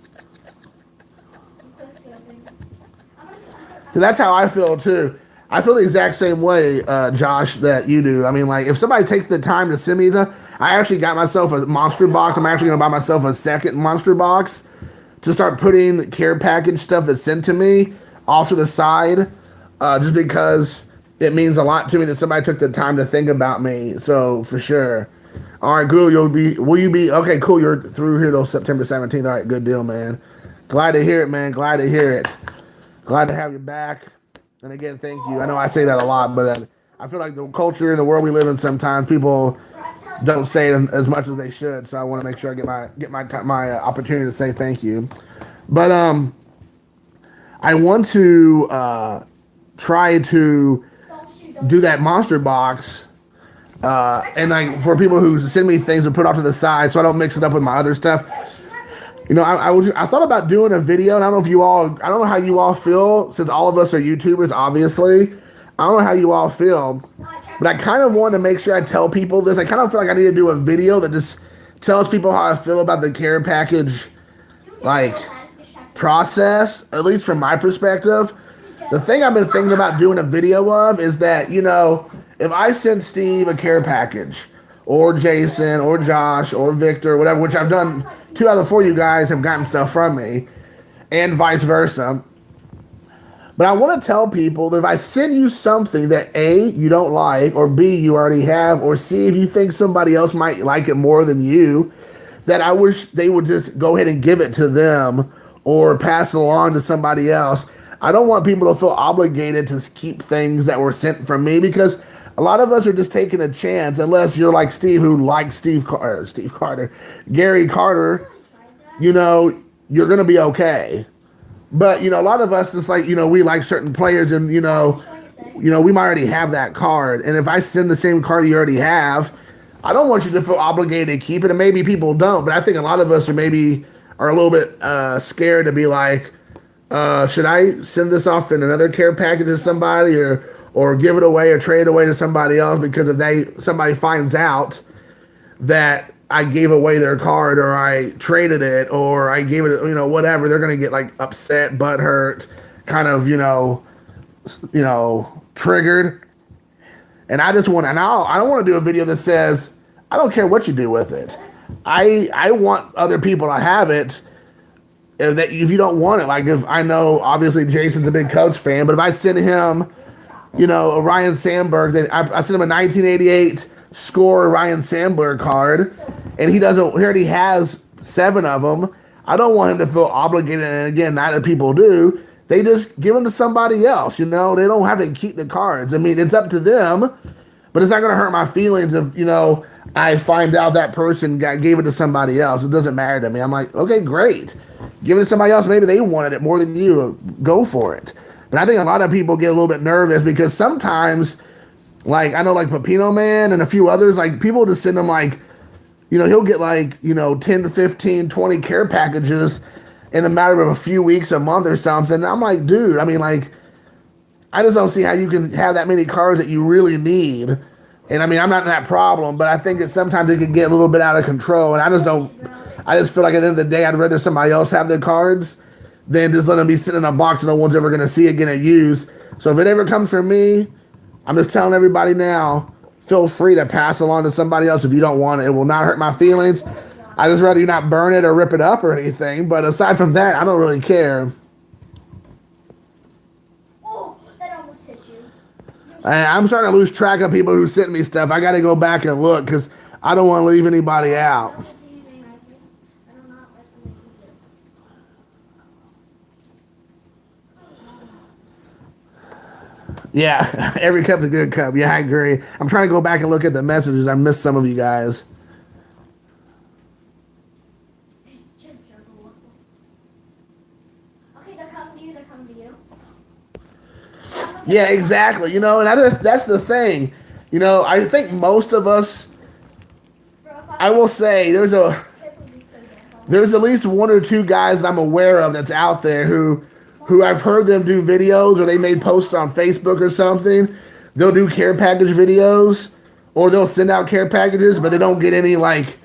A: And that's how I feel too. I feel the exact same way, Josh, that you do. I mean, like if somebody takes the time to send me I actually got myself a monster box. I'm actually gonna buy myself a second monster box to start putting care package stuff that's sent to me off to the side. just because it means a lot to me that somebody took the time to think about me. So for sure. All right, cool. Will you be okay? Cool. You're through here till September 17th. All right, good deal, man. Glad to hear it, man. Glad to hear it. Glad to have you back. And again, thank you. I know I say that a lot, but I feel like the culture and the world we live in, sometimes people don't say it as much as they should. So I want to make sure I get my opportunity to say thank you. But I want to try to do that monster box, and like for people who send me things to put off to the side, so I don't mix it up with my other stuff. You know, I thought about doing a video, and I don't know how you all feel, since all of us are YouTubers, obviously. I don't know how you all feel, but I kind of want to make sure I tell people this. I kind of feel like I need to do a video that just tells people how I feel about the care package, like, process, at least from my perspective. The thing I've been thinking about doing a video of is that, you know, if I send Steve a care package, or Jason, or Josh, or Victor, whatever, which I've done, 2 out of the 4 of you guys have gotten stuff from me, and vice versa. But I want to tell people that if I send you something that A, you don't like, or B, you already have, or C, if you think somebody else might like it more than you, that I wish they would just go ahead and give it to them or pass it along to somebody else. I don't want people to feel obligated to keep things that were sent from me, because a lot of us are just taking a chance, unless you're like Steve, who likes Gary Carter, you know, you're going to be okay. But, you know, a lot of us, it's like, you know, we like certain players, and, you know, we might already have that card. And if I send the same card you already have, I don't want you to feel obligated to keep it. And maybe people don't, but I think a lot of us are a little bit scared to be like, should I send this off in another care package to somebody, or give it away or trade it away to somebody else, because if somebody finds out that I gave away their card, or I traded it, or I gave it, you know, whatever, they're going to get like upset, butthurt, kind of, you know, triggered. And I don't want to do a video that says, I don't care what you do with it. I want other people to have it. If you don't want it, like, if I know obviously Jason's a big Cubs fan, but if I send him, you know, a Ryan Sandberg, then I sent him a 1988 score Ryan Sandberg card, and he already has 7 of them. I don't want him to feel obligated, and again, not that people do. They just give them to somebody else, you know. They don't have to keep the cards. I mean, it's up to them, but it's not going to hurt my feelings if, you know, I find out that person gave it to somebody else. It doesn't matter to me. I'm like, okay, great. Give it to somebody else. Maybe they wanted it more than you. Go for it. But I think a lot of people get a little bit nervous, because sometimes, like, I know, like Pepino Man and a few others, like, people just send them, like, you know, he'll get like, you know, 10, 15, 20 care packages in a matter of a few weeks, a month or something. I'm like, dude, I mean, like, I just don't see how you can have that many cards that you really need. And I mean, I'm not in that problem, but I think that sometimes it can get a little bit out of control. And I just feel like at the end of the day, I'd rather somebody else have their cards than just let them be sitting in a box and no one's ever going to see it, get it used. So if it ever comes from me, I'm just telling everybody now, feel free to pass along to somebody else if you don't want it. It will not hurt my feelings. I just rather you not burn it or rip it up or anything. But aside from that, I don't really care.
B: Oh, that almost hit you.
A: I'm starting to lose track of people who sent me stuff. I got to go back and look, because I don't want to leave anybody out. Yeah, every cup's a good cup. Yeah, I agree. I'm trying to go back and look at the messages. I missed some of you guys.
B: Okay, they're coming to you. They're coming to you.
A: Yeah, exactly. You know, and that's the thing. You know, I think most of us, I will say, there's at least 1 or 2 guys I'm aware of that's out there who I've heard them do videos, or they made posts on Facebook or something. They'll do care package videos, or they'll send out care packages, but they don't get any, like,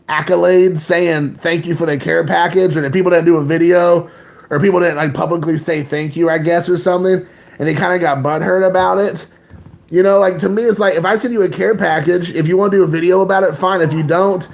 A: accolades saying thank you for the care package, or that people didn't do a video, or people didn't, like, publicly say thank you, I guess, or something, and they kind of got butthurt about it. You know, like, to me, it's like, if I send you a care package, if you want to do a video about it, fine. If you don't,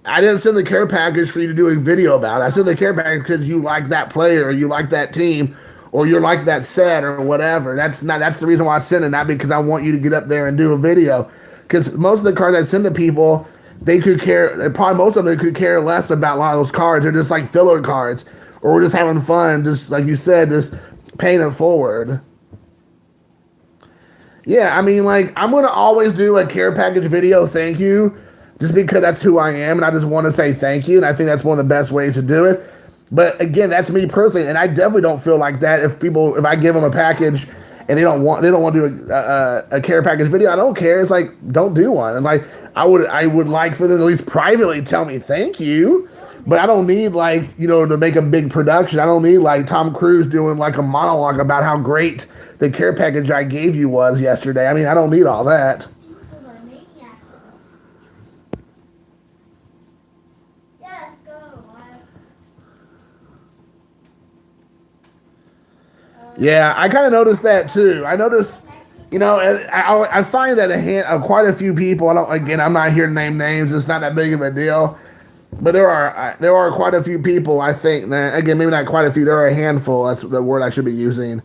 A: I didn't send the care package for you to do a video about it. I sent the care package because you like that player, or you like that team, or you're like that set or whatever. That's the reason why I send it, not because I want you to get up there and do a video. Because most of the cards I send to people, they could care, probably most of them could care less about a lot of those cards. They're just like filler cards, or we're just having fun, just like you said, just paying it forward. Yeah, I mean, like, I'm going to always do a care package video, thank you, just because that's who I am, and I just want to say thank you, and I think that's one of the best ways to do it. But again, that's me personally, and I definitely don't feel like that if I give them a package and they don't want to do a care package video. I don't care. It's like, don't do one. And like, I would like for them to at least privately tell me thank you, but I don't need like, you know, to make a big production. I don't need like Tom Cruise doing like a monologue about how great the care package I gave you was yesterday. I mean, I don't need all that.
B: People are maniacs. Yeah, let's go.
A: Yeah, I kind of noticed that too. I noticed, you know, I find that quite a few people. I'm not here to name names. It's not that big of a deal, but there are quite a few people. I think that, again, maybe not quite a few. There are a handful. That's the word I should be using.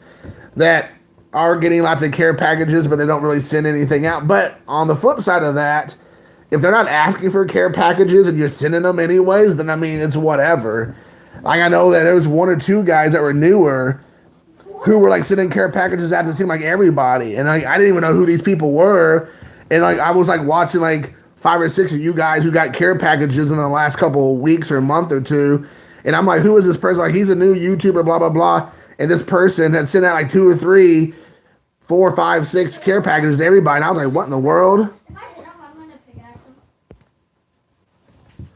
A: That are getting lots of care packages, but they don't really send anything out. But on the flip side of that, if they're not asking for care packages and you're sending them anyways, then I mean, it's whatever. Like, I know that there was one or two guys that were newer who were like sending care packages out to seem like everybody, and like I didn't even know who these people were, and like I was like watching like 5 or 6 of you guys who got care packages in the last couple of weeks or month or two, and I'm like, who is this person? Like, he's a new YouTuber, blah blah blah, and this person had sent out like 2 or 3, 4, 5, 6 care packages to everybody, and I was like, what in the world?
B: If I hit him, I'm gonna pickaxe him.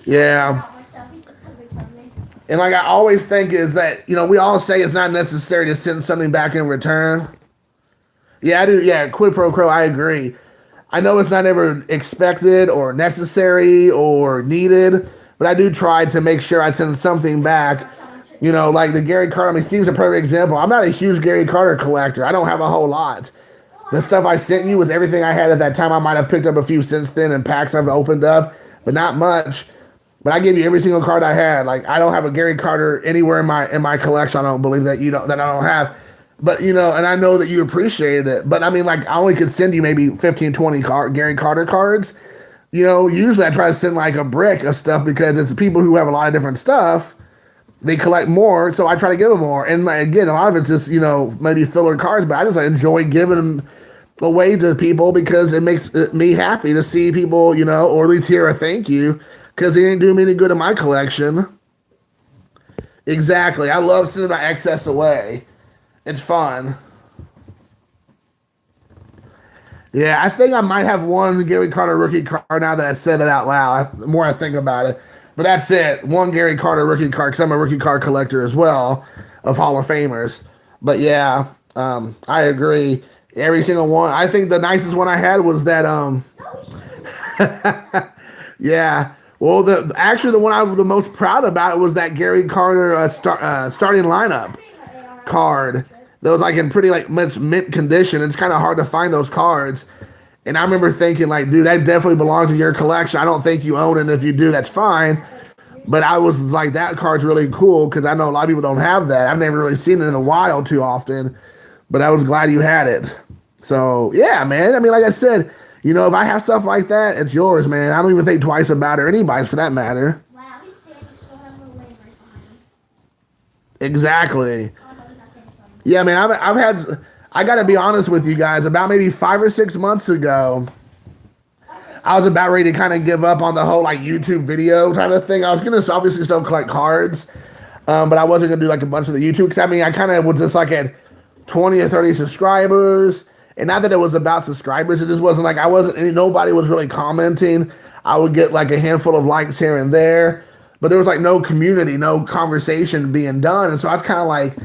A: Yeah. And like I always think is that, you know, we all say it's not necessary to send something back in return. Yeah, I do. Yeah, quid pro quo. I agree. I know it's not ever expected or necessary or needed, but I do try to make sure I send something back. You know, like the Gary Carter. I mean, Steve's a perfect example. I'm not a huge Gary Carter collector. I don't have a whole lot. The stuff I sent you was everything I had at that time. I might have picked up a few since then and packs I've opened up, but not much. But I gave you every single card I had. Like, I don't have a Gary Carter anywhere in my collection. I don't believe that I don't have. But, you know, and I know that you appreciated it. But I mean, like, I only could send you maybe 15, 20 Gary Carter cards. You know, usually I try to send like a brick of stuff because it's people who have a lot of different stuff. They collect more, so I try to give them more. And like, again, a lot of it's just, you know, maybe filler cards, but I just enjoy giving them away to people because it makes me happy to see people, you know, or at least hear a thank you. Because he didn't do me any good in my collection. Exactly. I love sending my excess away. It's fun. Yeah, I think I might have one Gary Carter rookie card now that I said that out loud. The more I think about it. But that's it. One Gary Carter rookie card, because I'm a rookie card collector as well of Hall of Famers. But yeah, I agree. Every single one. I think the nicest one I had was that, yeah. Well, actually the one I was the most proud about was that Gary Carter starting lineup card that was like in pretty like much mint condition. It's kind of hard to find those cards, and I remember thinking like, dude, that definitely belongs in your collection. I don't think you own it. And if you do, that's fine. But I was like, that card's really cool because I know a lot of people don't have that. I've never really seen it in the wild too often, but I was glad you had it. So yeah, man. I mean, like I said. You know, if I have stuff like that, it's yours, man. I don't even think twice about it, or anybody's for that matter.
B: Wow, he's standing still on the way right behind me.
A: Exactly.
B: Oh, no, he's not standing still.
A: Yeah, man, I got to be honest with you guys, about maybe 5 or 6 months ago, I was about ready to kind of give up on the whole, like, YouTube video kind of thing. I was going to obviously still collect cards, but I wasn't going to do, like, a bunch of the YouTube, because, I mean, I kind of was just, like, at 20 or 30 subscribers. And not that it was about subscribers, it just wasn't like nobody was really commenting. I would get like a handful of likes here and there, but there was like no community, no conversation being done. And so I was kind of like,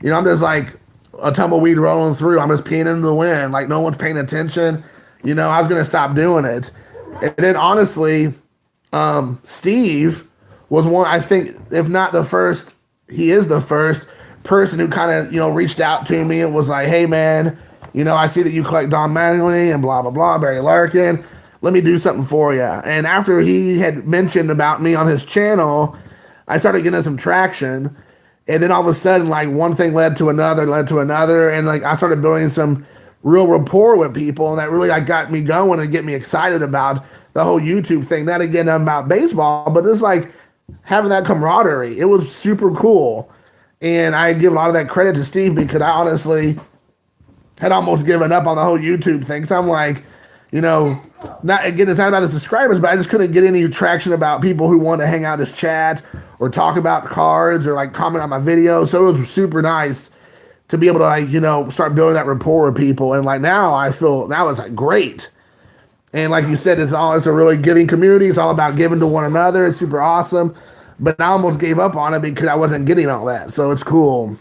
A: you know, I'm just like a tumbleweed rolling through. I'm just peeing into the wind. Like no one's paying attention. You know, I was going to stop doing it. And then honestly, Steve was one, I think, if not the first, he is the first person who kind of, you know, reached out to me and was like, hey man, you know, I see that you collect Don Mattingly and blah, blah, blah, Barry Larkin. Let me do something for you. And after he had mentioned about me on his channel, I started getting some traction. And then all of a sudden, like one thing led to another, and like I started building some real rapport with people, and that really like got me going and get me excited about the whole YouTube thing. Not again about baseball, but just like having that camaraderie. It was super cool, and I give a lot of that credit to Steve because I honestly had almost given up on the whole YouTube thing. So I'm like, you know, not again, it's not about the subscribers, but I just couldn't get any traction about people who want to hang out, just chat or talk about cards or like comment on my videos. So it was super nice to be able to like, you know, start building that rapport with people. And like now I feel now it's like great. And like you said, it's a really giving community. It's all about giving to one another. It's super awesome. But I almost gave up on it because I wasn't getting all that. So it's cool.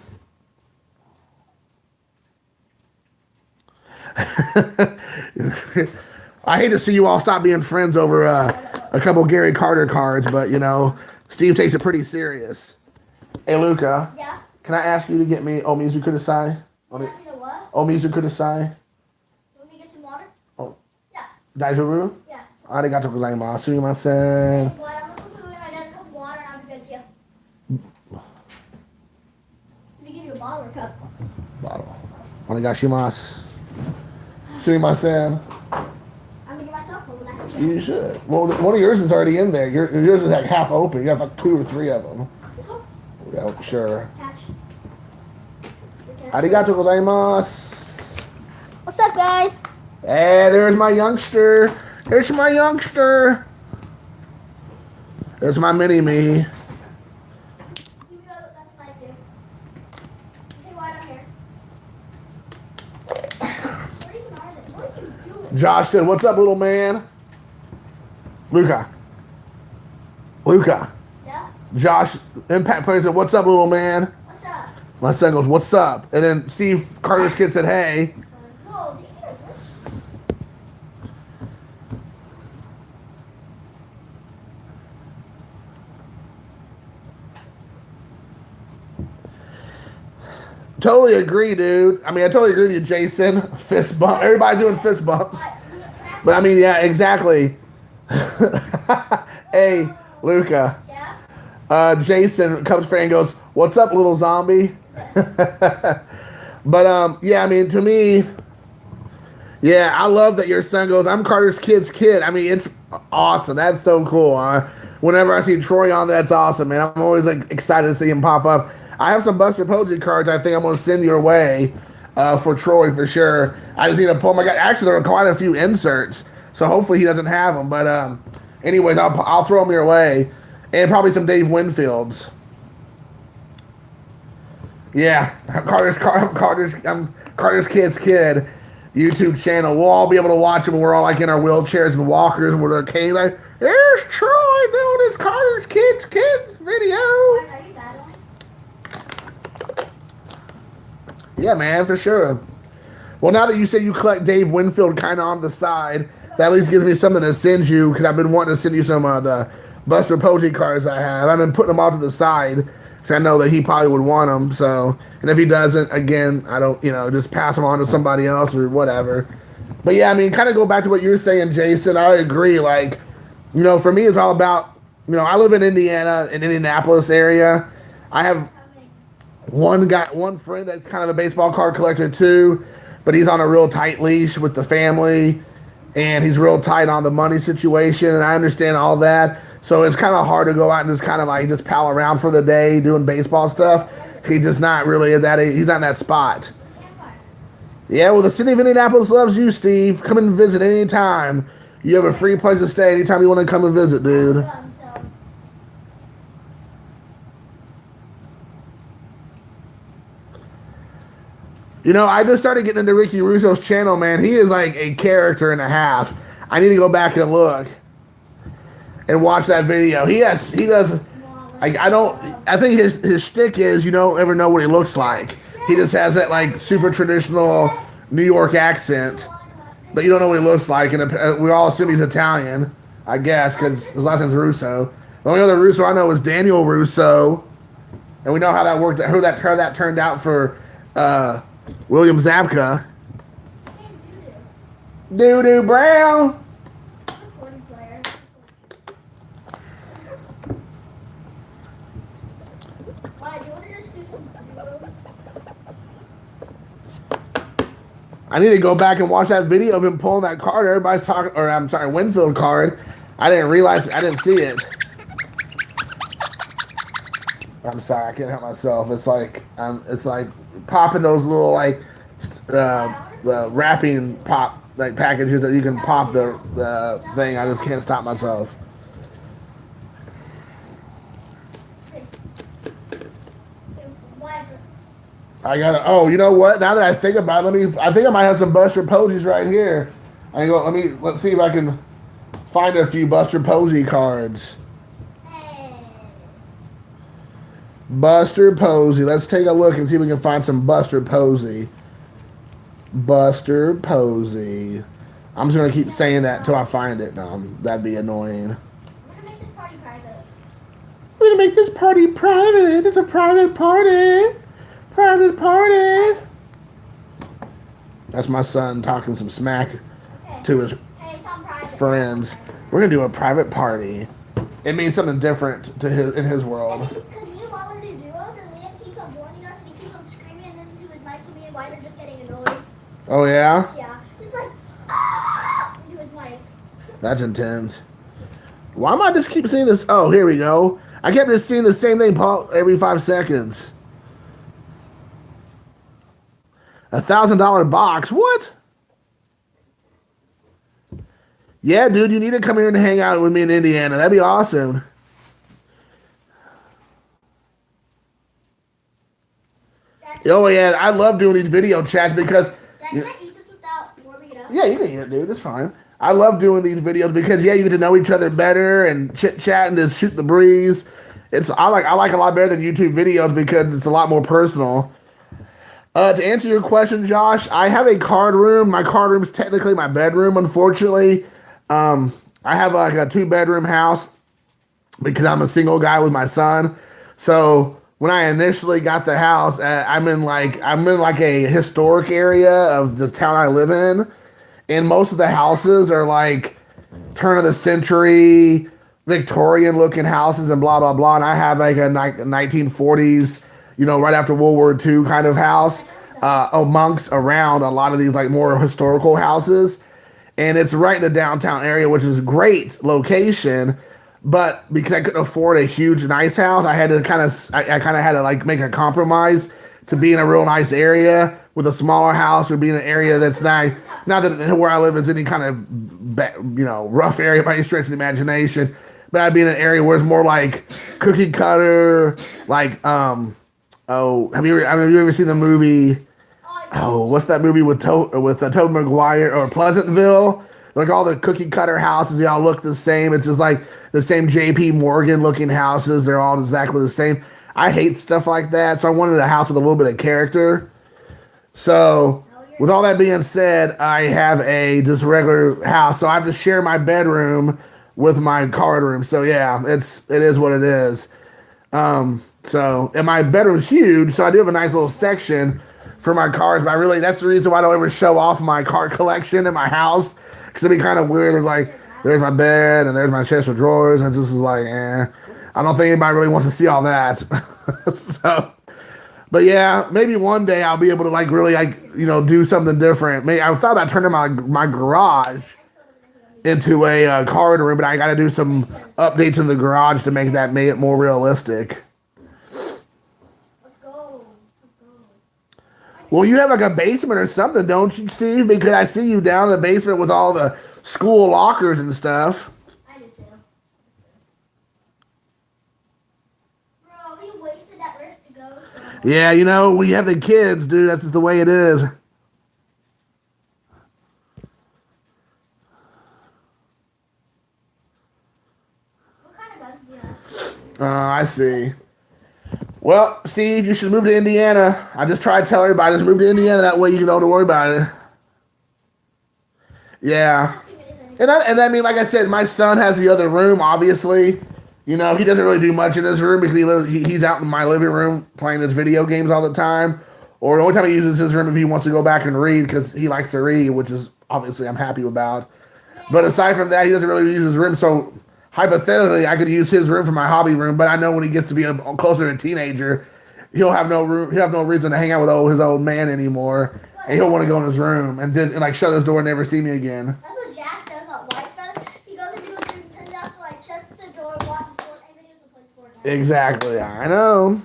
A: I hate to see you all stop being friends over a couple Gary Carter cards, but you know, Steve takes it pretty serious. Hey, Luca.
B: Yeah?
A: Can I ask you to get me Omizu Kudasai?
B: You want me to what?
A: Omizu Kudasai?
B: You want me to get some water?
A: Oh.
B: Yeah.
A: Daijuru?
B: Yeah.
A: Arigatou gozaimasu, sumimasen.
B: Well, I'm going to put food in my dad a cup of water and I'll be good to you. Let me give you a bottle or a cup.
A: Bottle. Onegashimasu. Sumimasen.
B: I'm going to get myself one when I have a
A: You should. Well, one of yours is already in there. Yours is like half open. You have like 2 or 3 of them.
B: This one?
A: Yeah, sure.
B: Cash.
A: Arigatou gozaimasu.
B: What's up, guys?
A: Hey, there's my youngster. It's my youngster. It's my mini-me.
B: You know what that's like, dude. Hey, why I'm here? Where even are they? What are you doing?
A: Josh said, "What's up, little man?" Luca.
B: Yeah?
A: Josh, Impact player said, "What's up, little man?"
B: What's up?
A: My son goes, "What's up?" And then Steve Carter's kid said, "Hey."
B: Whoa, did you guys
A: Totally agree, dude. I mean, I totally agree with you, Jason. Fist bump. Everybody's doing fist bumps. But I mean, yeah, exactly. Hey, Luca.
B: Yeah?
A: Jason, Cubs fan, goes, "What's up, little zombie?" But yeah, I mean, to me, yeah, I love that your son goes, "I'm Carter's kid's kid." I mean, it's awesome. That's so cool. Whenever I see Troy on, that's awesome, man. I'm always like excited to see him pop up. I have some Buster Posey cards I think I'm going to send your way for Troy for sure. I just need to pull them. Actually, there are quite a few inserts, so hopefully he doesn't have them. But anyways, I'll throw them your way, and probably some Dave Winfields. Yeah, Carter's kid's kid YouTube channel. We'll all be able to watch him when we're all like in our wheelchairs and walkers and with our canes. Like, here's Troy doing his Carter's kid's video.
B: Are you battling?
A: Yeah, man, for sure. Well, now that you say you collect Dave Winfield kind of on the side, that at least gives me something to send you because I've been wanting to send you some of the Buster Posey cards I have. I've been putting them all to the side because I know that he probably would want them. So, and if he doesn't, again, I don't, just pass them on to somebody else or whatever. But yeah, I mean, kind of go back to what you were saying, Jason. I agree. Like, for me, it's all about, I live in Indiana, in Indianapolis area. I have one friend that's kind of the baseball card collector too, but he's on a real tight leash with the family, and he's real tight on the money situation, and I understand all that. So it's kind of hard to go out and just kind of like just pal around for the day doing baseball stuff. He's just not really at that. He's not in that spot. Yeah, well, the city of Indianapolis loves you, Steve. Come and visit anytime. You have a free place to stay anytime you want to come and visit, dude. I just started getting into Ricky Russo's channel, man. He is like a character and a half. I need to go back and look and watch that video. He does, like, I think his shtick is you don't ever know what he looks like. He just has that, like, super traditional New York accent, but you don't know what he looks like, and we all assume he's Italian, I guess, because his last name's Russo. The only other Russo I know is Daniel Russo, and we know how that worked, how that turned out for William Zabka. Doo-doo Brown.
B: Why Do you want to just do some duos?
A: I need to go back and watch that video of him pulling that card. Everybody's talking, or I'm sorry, Winfield card. I didn't realize, I didn't see it. I'm sorry, I can't help myself. It's like popping those little like the wrapping pop like packages that you can pop the thing. I just can't stop myself. I gotta. Oh, you know what? Now that I think about it, I think I might have some Buster Posies right here. I go. Let's see if I can find a few Buster Posey cards. Buster Posey. Let's take a look and see if we can find some Buster Posey. Buster Posey. I'm just gonna keep saying that until I find it. No, that'd be annoying.
B: We're gonna make this party private.
A: We're gonna make this party private. It's a private party. Private party. That's my son talking some smack to his friends. We're gonna do a private party. It means something different to in his world.
B: Because me and Mom want to do duos, and Liam keeps on joining us, and he keeps on screaming into his mic to me, and White are just getting annoyed.
A: Oh yeah?
B: Yeah. He's like, ah! Into his mic.
A: That's intense. Why am I just keep seeing this? Oh, here we go. I kept just seeing the same thing pop every 5 seconds. $1,000 box. What? Yeah, dude, you need to come here and hang out with me in Indiana. That'd be awesome. Oh yeah, I love doing these video chats because.
B: Can I eat this without warming it up?
A: Yeah, you can eat it, dude. It's fine. I love doing these videos because you get to know each other better and chit chat and just shoot the breeze. I like a lot better than YouTube videos because it's a lot more personal. To answer your question, Josh, I have a card room. My card room is technically my bedroom, unfortunately. I have like a 2-bedroom house because I'm a single guy with my son. So when I initially got the house, I'm in like a historic area of the town I live in, and most of the houses are like turn of the century Victorian looking houses and blah blah blah. And I have like a 1940s, right after World War II kind of house amongst around a lot of these like more historical houses. And it's right in the downtown area, which is a great location. But because I couldn't afford a huge, nice house, I had to I kind of had to like make a compromise to be in a real nice area with a smaller house or be in an area that's not that where I live is any kind of, rough area by any stretch of the imagination. But I'd be in an area where it's more like cookie cutter, like, have you ever seen the movie? Oh, what's that movie with Tobey Maguire or Pleasantville? Like all the cookie cutter houses, they all look the same. It's just like the same J.P. Morgan looking houses. They're all exactly the same. I hate stuff like that. So I wanted a house with a little bit of character. So with all that being said, I have this regular house. So I have to share my bedroom with my card room. So yeah, it is what it is. And my bedroom's huge. So I do have a nice little section for my cards, but that's the reason why I don't ever show off my card collection in my house, because it'd be kind of weird. There's my bed and there's my chest of drawers, and this is like, I don't think anybody really wants to see all that. So, but yeah, maybe one day I'll be able to do something different. Maybe I thought about turning my garage into a card room, but I got to do some updates in the garage to make it more realistic. Well, you have like a basement or something, don't you, Steve? Because I see you down in the basement with all the school lockers and stuff.
B: I do too. Bro, he wasted that rift to go. So.
A: Yeah, we have the kids, dude. That's just the way it is.
B: What kind of guns do you have?
A: I see. Well, Steve, you should move to Indiana. I just tried to tell everybody, just move to Indiana. That way you don't have to worry about it. Yeah. And I mean, like I said, my son has the other room, obviously. He doesn't really do much in his room because he's out in my living room playing his video games all the time. Or the only time he uses his room if he wants to go back and read, because he likes to read, which is obviously I'm happy about. But aside from that, he doesn't really use his room. So hypothetically, I could use his room for my hobby room, but I know when he gets to be closer to a teenager, he'll have no room. He'll have no reason to hang out with his old man anymore, and he'll want to go in his room and like shut his door and never see me again.
B: That's what Jack does, not White does. He goes into his room, turns out to like shuts the door, watches sports, and videos and plays Fortnite.
A: Exactly. I know.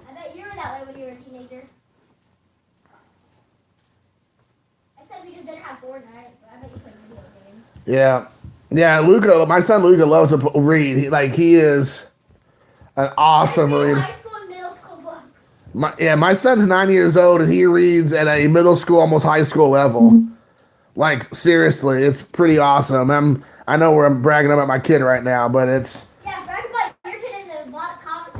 B: I bet you were that way when you were a teenager. Except you just didn't have Fortnite, but I bet you played video games.
A: Yeah. Yeah, Luca, my son Luca loves to read. He is an awesome
B: I read
A: reader.
B: high school and middle school books.
A: My son's 9 years old and he reads at a middle school, almost high school level. Like seriously, it's pretty awesome. I know where I'm bragging about my kid right now, but it's.
B: Yeah, brag about your kid in the bottom comment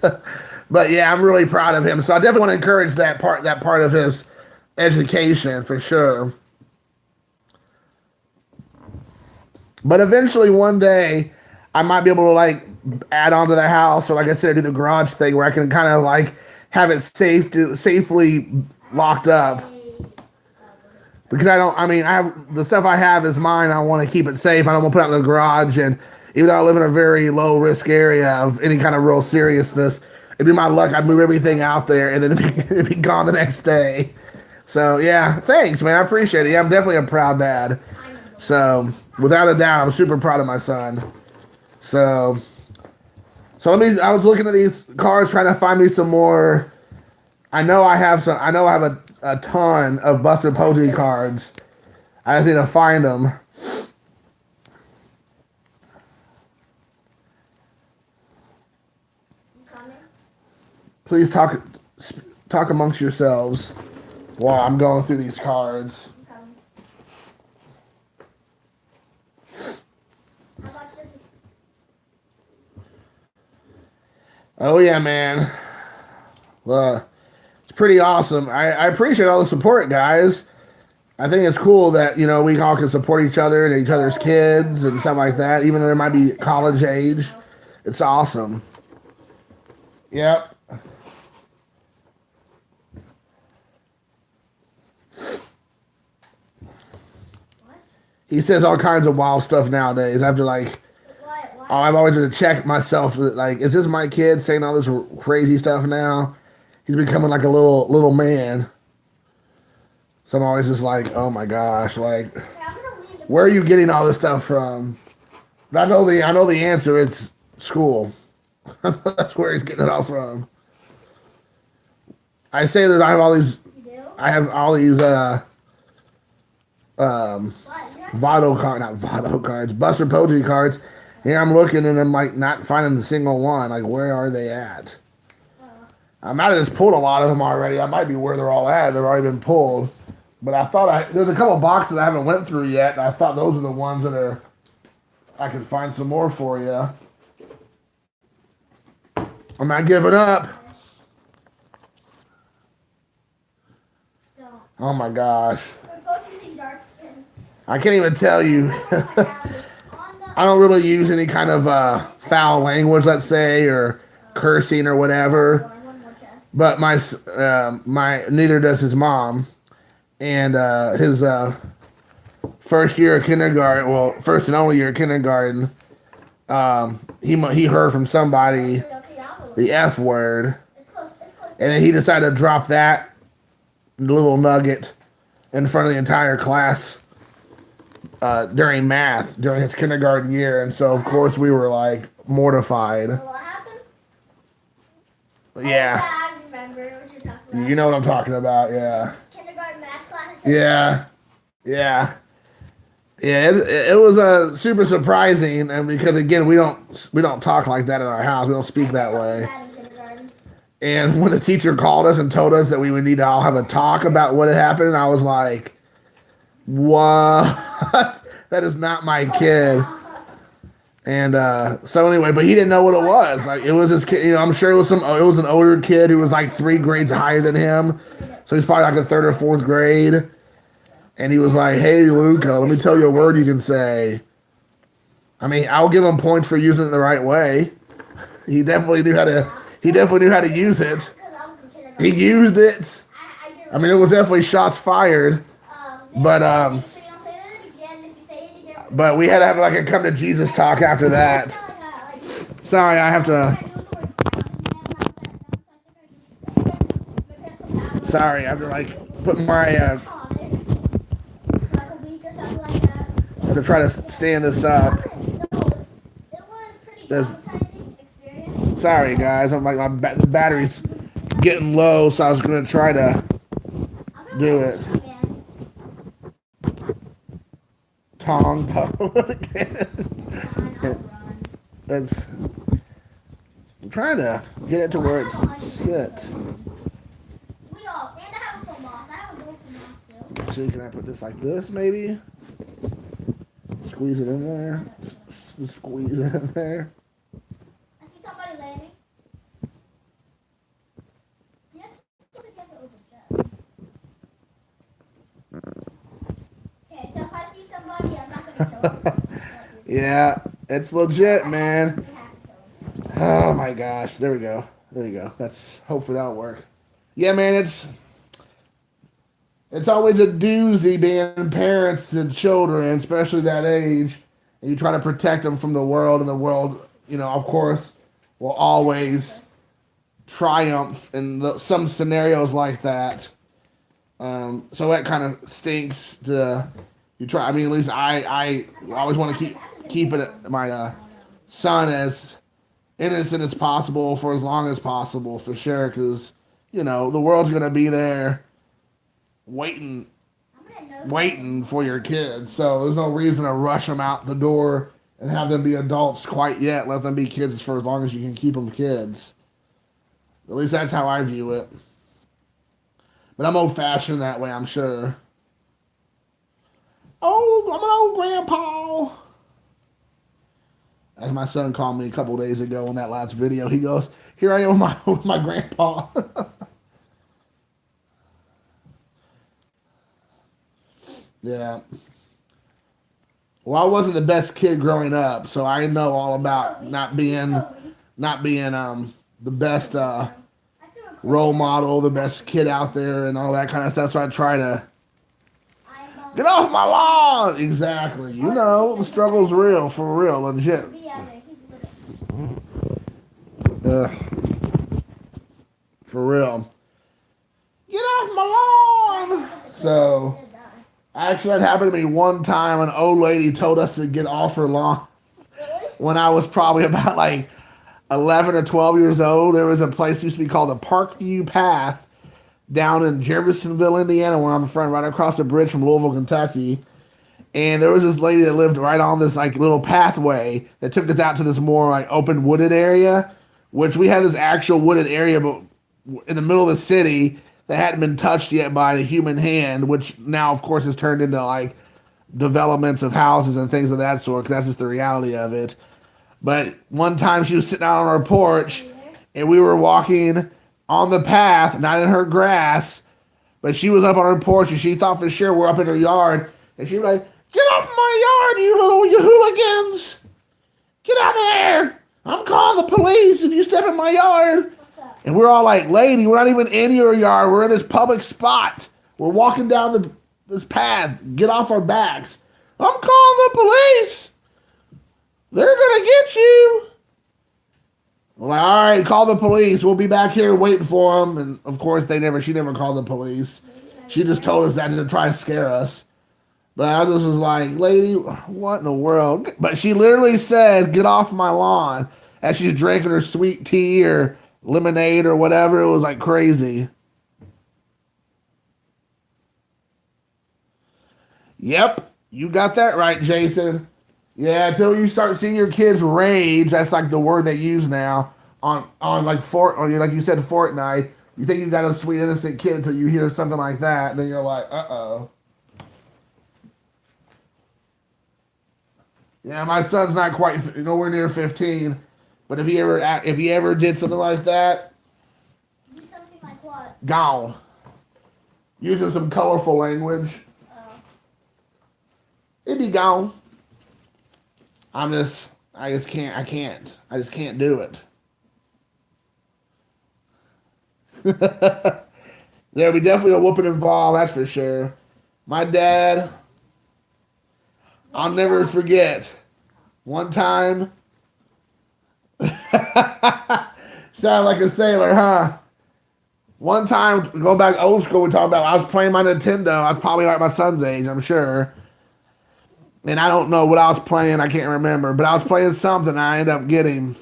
B: section.
A: But yeah, I'm really proud of him. So I definitely want to encourage that part of his education for sure. But eventually one day I might be able to like add on to the house, or like I said, do the garage thing where I can kind of like have it safely locked up. Because I have the stuff I have is mine. I want to keep it safe. I don't want to put it in the garage. And even though I live in a very low risk area of any kind of real seriousness, it'd be my luck. I'd move everything out there and then it'd be gone the next day. So yeah, thanks, man. I appreciate it. Yeah, I'm definitely a proud dad. So without a doubt, I'm super proud of my son. So I was looking at these cards, trying to find me some more. I know I have a ton of Buster Posey cards. I just need to find them. Please talk amongst yourselves while I'm going through these cards. Oh yeah, man. It's pretty awesome. I appreciate all the support, guys. I think it's cool that, we all can support each other and each other's kids and stuff like that, even though they might be college age. It's awesome. Yep. He says all kinds of wild stuff nowadays. I have to like, I'm always going to check myself. Like, is this my kid saying all this crazy stuff now? He's becoming like a little man. So I'm always just like, oh my gosh, like, where are you getting all this stuff from? But I know the answer. It's school. That's where he's getting it all from. I say that I have all these Votto cards, Buster Posey cards. Here I'm looking and I'm like not finding a single one. Like, where are they at? I might have just pulled a lot of them already. I might be where they're all at. They've already been pulled. But I thought there's a couple boxes I haven't went through yet. And I thought those are the ones that I could find some more for you. I'm not giving up. Oh my gosh. I can't even tell you. I don't really use any kind of foul language, let's say, or cursing or whatever. But neither does his mom. And his first year of kindergarten, first and only year of kindergarten, he heard from somebody the F word, and then he decided to drop that little nugget in front of the entire class during math, during his kindergarten year. And so, of course, we were like mortified.
B: What happened?
A: Yeah.
B: I remember what you're talking about.
A: You know what I'm talking about, yeah.
B: Kindergarten math class.
A: Yeah. It was super surprising, and because again we don't talk like that in our house. We don't speak that way. And when the teacher called us and told us that we would need to all have a talk about what had happened, I was like, "What? That is not my kid." And so anyway, but he didn't know what it was. Like, it was his kid. I'm sure it was an older kid who was like 3 grades higher than him. So he's probably like the 3rd or 4th grade. And he was like, "Hey, Luca, let me tell you a word you can say." I mean, I'll give him points for using it the right way. He definitely knew how to use it. He used it. I mean, it was definitely shots fired. But we had to have like a come to Jesus talk after that. Sorry, I have to. Sorry, I have to like put my
B: tonics, like a week or something like that.
A: I have to try to stand this up.
B: It was pretty
A: There's-
B: traumatizing experience.
A: Sorry guys, I'm like the battery's getting low, so I was gonna try to
B: I'm gonna
A: do
B: write
A: it.
B: to you again.
A: Tong po again.
B: Fine, I'll run.
A: That's. I'm trying to get it to where it's sit.
B: We all, and I have a full boss. I have a gold full boss too.
A: Let's see, can I put this like this maybe? Squeeze it in there. Squeeze it in there.
B: I see somebody landing. You have to get the open chest. Okay, so if I see somebody, I'm not gonna kill them.
A: Yeah, it's legit, man.
B: We have to kill them.
A: Oh my gosh, there we go. There you go. That's hopefully that'll work. Yeah, man, it's always a doozy being parents to children, especially that age. And you try to protect them from the world, and the world, you know, of course, will always triumph in some scenarios like that. So that kind of stinks. You try. I mean, at least I always want to keep it my son as innocent as possible for as long as possible, for sure, because you know the world's gonna be there waiting for your kids. So there's no reason to rush them out the door and have them be adults quite yet. Let them be kids for as long as you can keep them kids. At least that's how I view it. But I'm old-fashioned that way, I'm sure. Oh, I'm an old grandpa. As my son called me a couple days ago in that last video, he goes, "Here I am with my grandpa." Yeah. Well, I wasn't the best kid growing up, so I know all about not being the best role model, the best kid out there, and all that kind of stuff. So I try to get off my lawn. Exactly. You know, the struggle's real, for real, legit. For real. Get off my lawn. So, actually, that happened to me one time. An old lady told us to get off her lawn when I was probably about like 11 or 12 years old. There was a place used to be called the Parkview Path down in Jeffersonville, Indiana, where I'm from, right across the bridge from Louisville, Kentucky. And there was this lady that lived right on this like little pathway that took us out to this more like open wooded area, which we had this actual wooded area, but in the middle of the city that hadn't been touched yet by the human hand, which now, of course, has turned into like developments of houses and things of that sort, because that's just the reality of it. But one time she was sitting out on our porch, and we were walking on the path, not in her grass, but she was up on her porch, and she thought for sure we're up in her yard, and she was like, "Get off my yard, you hooligans! Get out of there! I'm calling the police if you step in my yard." And we're all like, "Lady, we're not even in your yard. We're in this public spot. We're walking down this path. Get off our backs." "I'm calling the police. They're going to get you." We're like, "All right, call the police. We'll be back here waiting for them." And of course, she never called the police. She just told us that to try to scare us. But I just was like, "Lady, what in the world?" But she literally said, "Get off my lawn," as she's drinking her sweet tea or lemonade or whatever. It was like crazy. Yep, you got that right, Jason. Yeah, until you start seeing your kids rage, that's like the word they use now on like like you said, Fortnite. You think you got a sweet innocent kid until you hear something like that, and then you're like, uh-oh. Yeah, my son's not quite nowhere near 15, but if he ever did something like that,
B: Do something like what?
A: gone. Using some colorful language, it'd be gone. I just can't do it. There'll be definitely a whooping involved, that's for sure. My dad, I'll never forget, one time, sound like a sailor, huh? One time, going back old school, we talked about I was playing my Nintendo. I was probably like my son's age, I'm sure. And I don't know what I was playing. I can't remember. But I was playing something. And I ended up getting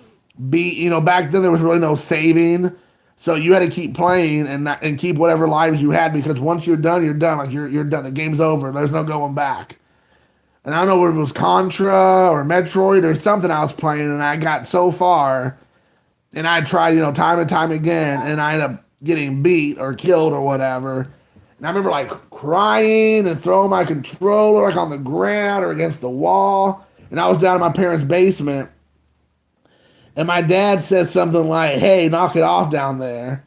A: beat. You know, back then there was really no saving. So you had to keep playing and keep whatever lives you had because once you're done, you're done. Like you're done. The game's over. There's no going back. And I don't know whether it was Contra or Metroid or something I was playing. And I got so far. And I tried, you know, time and time again. And I ended up getting beat or killed or whatever. And I remember like crying and throwing my controller like on the ground or against the wall. And I was down in my parents' basement. And my dad said something like, hey, knock it off down there.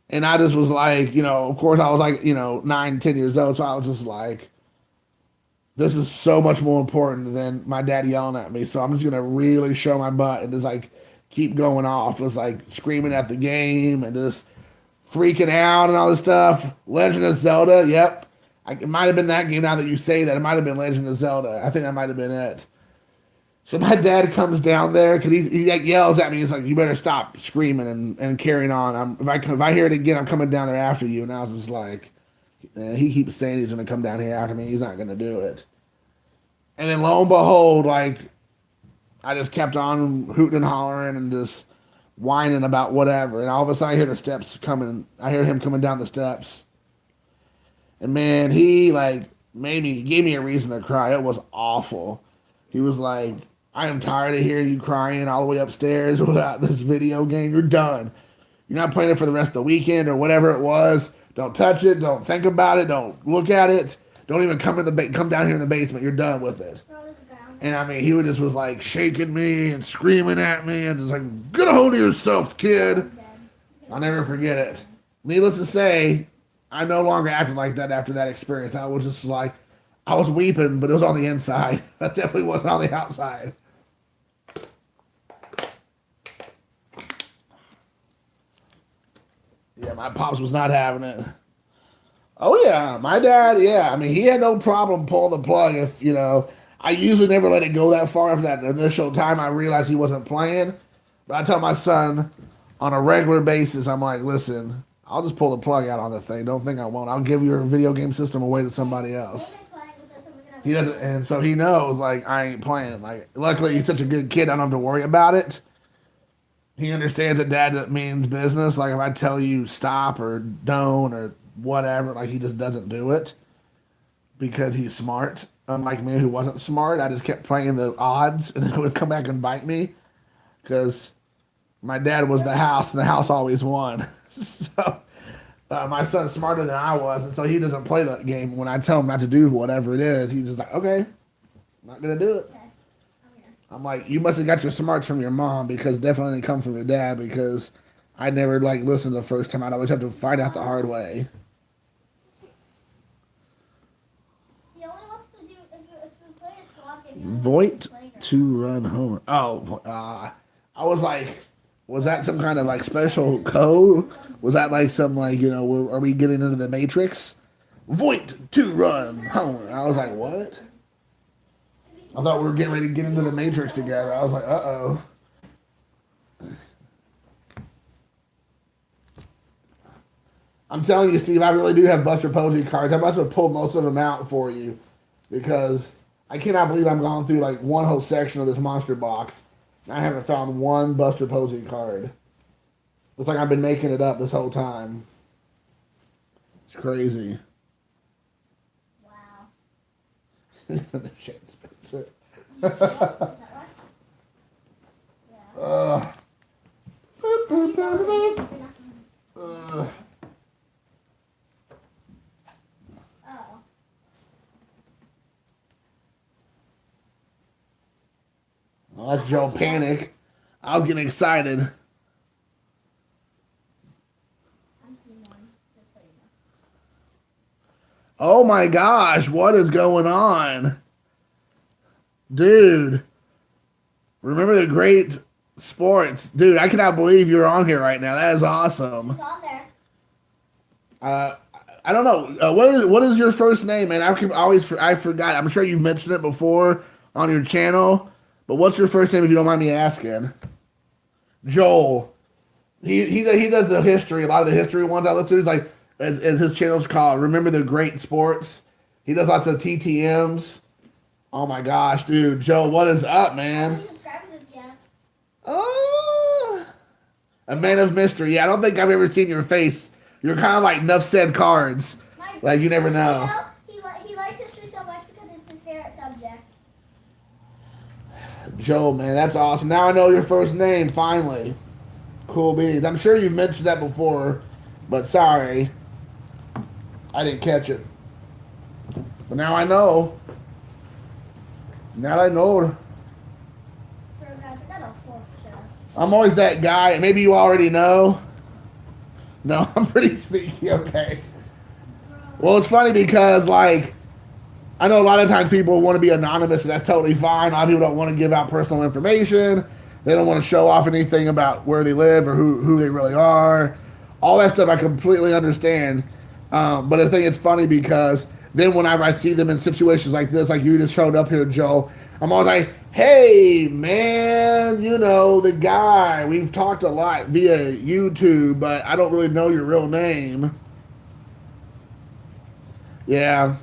A: And I just was like, you know, of course I was like, you know, 9, 10 years old. So I was just like, this is so much more important than my dad yelling at me. So I'm just going to really show my butt and just like keep going off. Just like screaming at the game and just freaking out and all this stuff. Legend of Zelda, yep. It might have been that game now that you say that. It might have been Legend of Zelda. I think that might have been it. So my dad comes down there because he like yells at me. He's like, you better stop screaming and carrying on. If I hear it again, I'm coming down there after you. And I was just like, he keeps saying he's going to come down here after me. He's not going to do it. And then lo and behold, like, I just kept on hooting and hollering and just whining about whatever. And all of a sudden I hear the steps coming. I hear him coming down the steps. And man, he like gave me a reason to cry. It was awful. He was like, I am tired of hearing you crying all the way upstairs without this video game. You're done. You're not playing it for the rest of the weekend or whatever it was. Don't touch it. Don't think about it. Don't look at it. Don't even come down here in the basement. You're done with it. And I mean, he just was like shaking me and screaming at me and just like, get a hold of yourself, kid. I'll never forget it. Needless to say, I no longer acted like that after that experience. I was just like, I was weeping, but it was on the inside. That definitely wasn't on the outside. Yeah, my pops was not having it. Oh, yeah. My dad, yeah. I mean, he had no problem pulling the plug if, you know, I usually never let it go that far after that initial time I realized he wasn't playing. But I tell my son on a regular basis, I'm like, listen, I'll just pull the plug out on the thing. Don't think I won't. I'll give your video game system away to somebody else. He doesn't, and so he knows, like, I ain't playing. Like, luckily, he's such a good kid, I don't have to worry about it. He understands that dad means business. Like, if I tell you stop or don't or whatever, like, he just doesn't do it because he's smart. Unlike me, who wasn't smart, I just kept playing the odds, and it would come back and bite me because my dad was the house, and the house always won. So my son's smarter than I was, and so he doesn't play that game. When I tell him not to do whatever it is, he's just like, okay, I'm not going to do it. I'm like, you must have got your smarts from your mom because definitely didn't come from your dad because I never, like, listened the first time. I'd always have to find out the hard way.
B: He only wants to do, if we play a squad game,
A: Voight to run home. Oh, I was like, was that some kind of, like, special code? Was that, like, some, like, you know, are we getting into the Matrix? Voight to run home. I was like, what? I thought we were getting ready to get into the Matrix together. I was like, uh-oh. I'm telling you, Steve, I really do have Buster Posey cards. I must have pulled most of them out for you because I cannot believe I'm going through like one whole section of this monster box and I haven't found one Buster Posey card. Looks like I've been making it up this whole time. It's crazy.
B: Wow.
A: Shane Spencer. Well, that's Joe Panic. I was getting excited. Oh my gosh, what is going on? Dude. Remember the great sports. Dude, I cannot believe you're on here right now. That is awesome.
B: It's on there.
A: I don't know. What is your first name, man? I forgot. I'm sure you've mentioned it before on your channel. But what's your first name if you don't mind me asking? Joel. He does the history. A lot of the history ones I listen to is like as his channel's called. Remember the Great Sports. He does lots of TTMs. Oh my gosh, dude, Joe, what is up, man? Oh, a man of mystery. Yeah, I don't think I've ever seen your face. You're kind of like Nuff Said Cards. Like you never know.
B: He likes history so much because it's his favorite subject.
A: Joe, man, that's awesome. Now I know your first name, finally. Cool beans. I'm sure you've mentioned that before, but sorry. I didn't catch it. But now I know. Now I know. I'm always that guy. Maybe you already know. No, I'm pretty sneaky, okay. Well, it's funny because, like, I know a lot of times people want to be anonymous, and that's totally fine. A lot of people don't want to give out personal information. They don't want to show off anything about where they live or who they really are. All that stuff I completely understand. But I think it's funny because then whenever I see them in situations like this, like you just showed up here, Joe, I'm always like, hey, man, you know, the guy. We've talked a lot via YouTube, but I don't really know your real name. Yeah.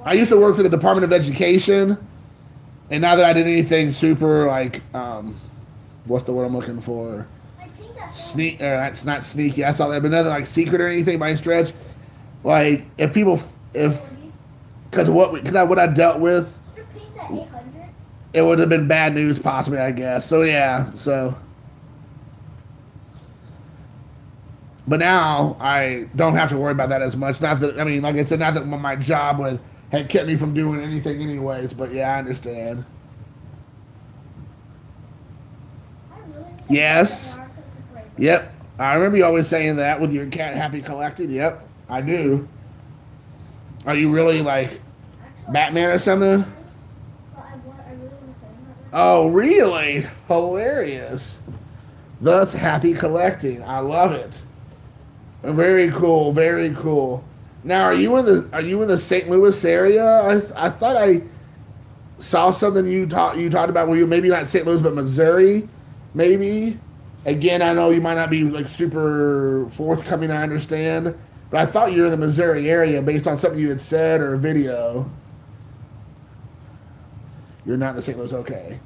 A: I used to work for the Department of Education, and now that I did anything super, like, what's the word I'm looking for? That's not sneaky. I saw that, but nothing like secret or anything by any stretch. Like, because what I dealt with, it would have been bad news possibly, I guess. So yeah, but now I don't have to worry about that as much. Not that, I mean, like I said, not that my job had kept me from doing anything anyways, but yeah, I understand. Yes. Yep. I remember you always saying that with your cat Happy Collected. Yep, I do. Are you really like Batman or something? Oh, really? Hilarious. Thus, Happy Collecting. I love it. Very cool. Very cool. Now, are you in the St. Louis area? I thought I saw something you talked about where you maybe not St. Louis but Missouri, maybe. Again, I know you might not be like super forthcoming. I understand, but I thought you were in the Missouri area based on something you had said or a video. You're not in the St. Louis, okay.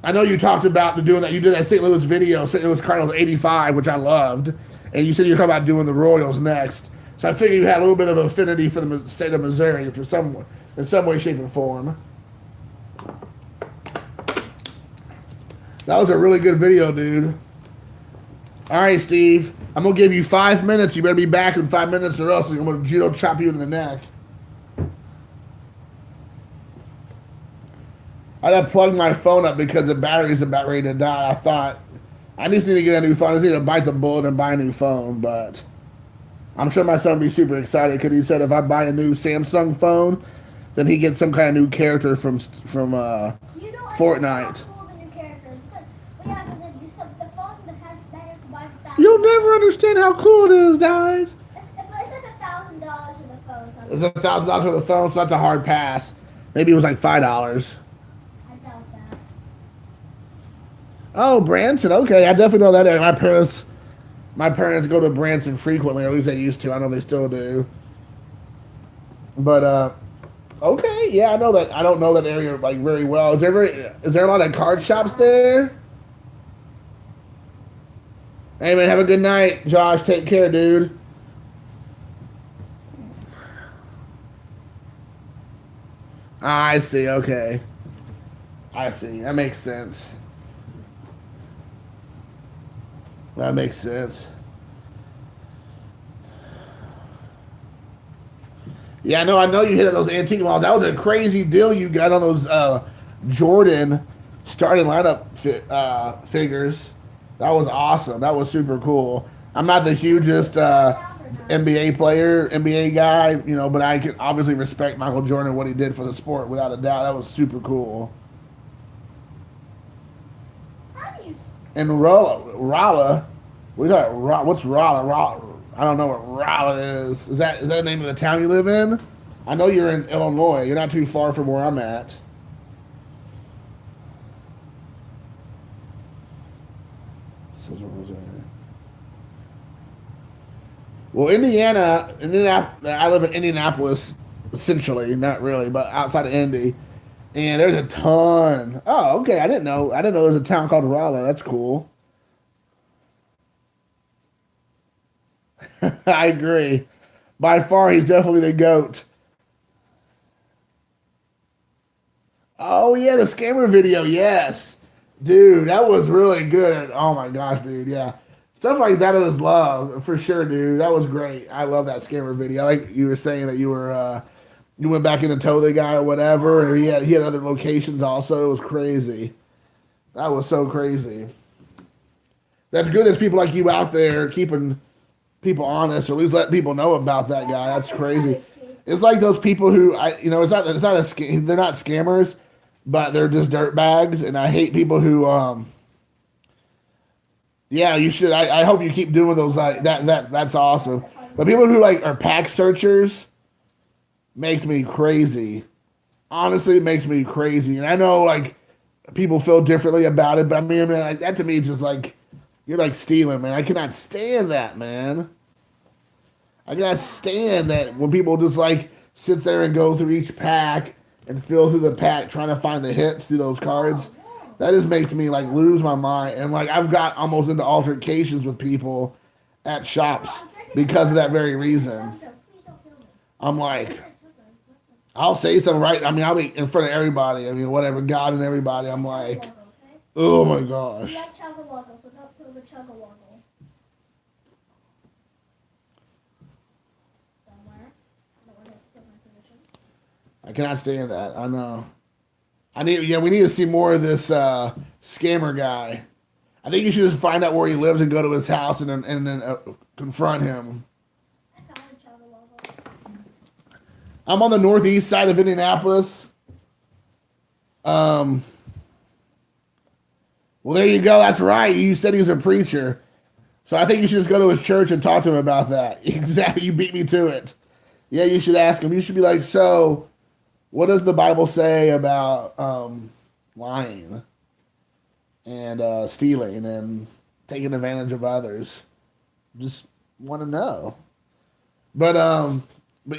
A: I know you talked about doing that. You did that St. Louis video, St. Louis Cardinals '85, which I loved, and you said you were talking about doing the Royals next. So I figured you had a little bit of affinity for the state of Missouri in some way, shape, or form. That was a really good video, dude. All right, Steve. I'm going to give you 5 minutes. You better be back in 5 minutes or else I'm going to judo chop you in the neck. I had to plug my phone up because the battery's about ready to die. I thought, I just need to get a new phone. I just need to bite the bullet and buy a new phone, but I'm sure my son will be super excited because he said if I buy a new Samsung phone, then he gets some kind of new character from Fortnite. You'll never understand how cool it is, guys.
B: It's like $1,000 for the phone.
A: It's $1,000 for the phone, so that's a hard pass. Maybe it was like $5.
B: I doubt that.
A: Oh, Branson. Okay, I definitely know that area. My parents go to Branson frequently, or at least they used to. I know they still do. But okay, yeah, I know that. I don't know that area like very well. Is there a lot of card shops there? Hey, man, have a good night. Josh, take care, dude. I see, okay. I see. That makes sense. That makes sense. Yeah, I know you hit at those antique malls. That was a crazy deal you got on those Jordan starting lineup figures. That was awesome. That was super cool. I'm not the hugest NBA guy, but I can obviously respect Michael Jordan and what he did for the sport without a doubt. That was super cool. And Rolla, what's Rolla? I don't know what Rolla is. Is that the name of the town you live in? I know you're in Illinois. You're not too far from where I'm at. Well, I live in Indianapolis, essentially, not really, but outside of Indy, and there's a ton. Oh, okay, I didn't know there's a town called Raleigh. That's cool. I agree. By far, he's definitely the goat. Oh yeah, the scammer video. Yes, dude, that was really good. Oh my gosh, dude. Yeah, stuff like that is love for sure, dude. That was great. I love that scammer video. Like you were saying that you went back in to tow the guy or whatever, or he had other locations also. It was crazy. That was so crazy. That's good. There's people like you out there keeping people honest, or at least let people know about that guy. That's crazy. It's like those people who they're not scammers, but they're just dirt bags, and I hate people who yeah, you should. I hope you keep doing those. Like that's awesome. But people who like are pack searchers makes me crazy. Honestly, it makes me crazy. And I know like people feel differently about it, but I mean like, that to me is just like you're like stealing, man. I cannot stand that, man. I cannot stand that when people just like sit there and go through each pack and fill through the pack trying to find the hits through those cards. That just makes me like lose my mind. And like I've got almost into altercations with people at shops because of that very reason. I'm like, I'll say something right. I mean, I'll be in front of everybody. I mean, whatever, God and everybody. I'm like, oh my gosh. I cannot stand that. I know. We need to see more of this scammer guy. I think you should just find out where he lives and go to his house and then confront him. I'm on the northeast side of Indianapolis. Well, there you go. That's right. You said he was a preacher. So I think you should just go to his church and talk to him about that. Exactly. You beat me to it. Yeah, you should ask him. You should be like, so, what does the Bible say about lying and stealing and taking advantage of others? Just want to know. But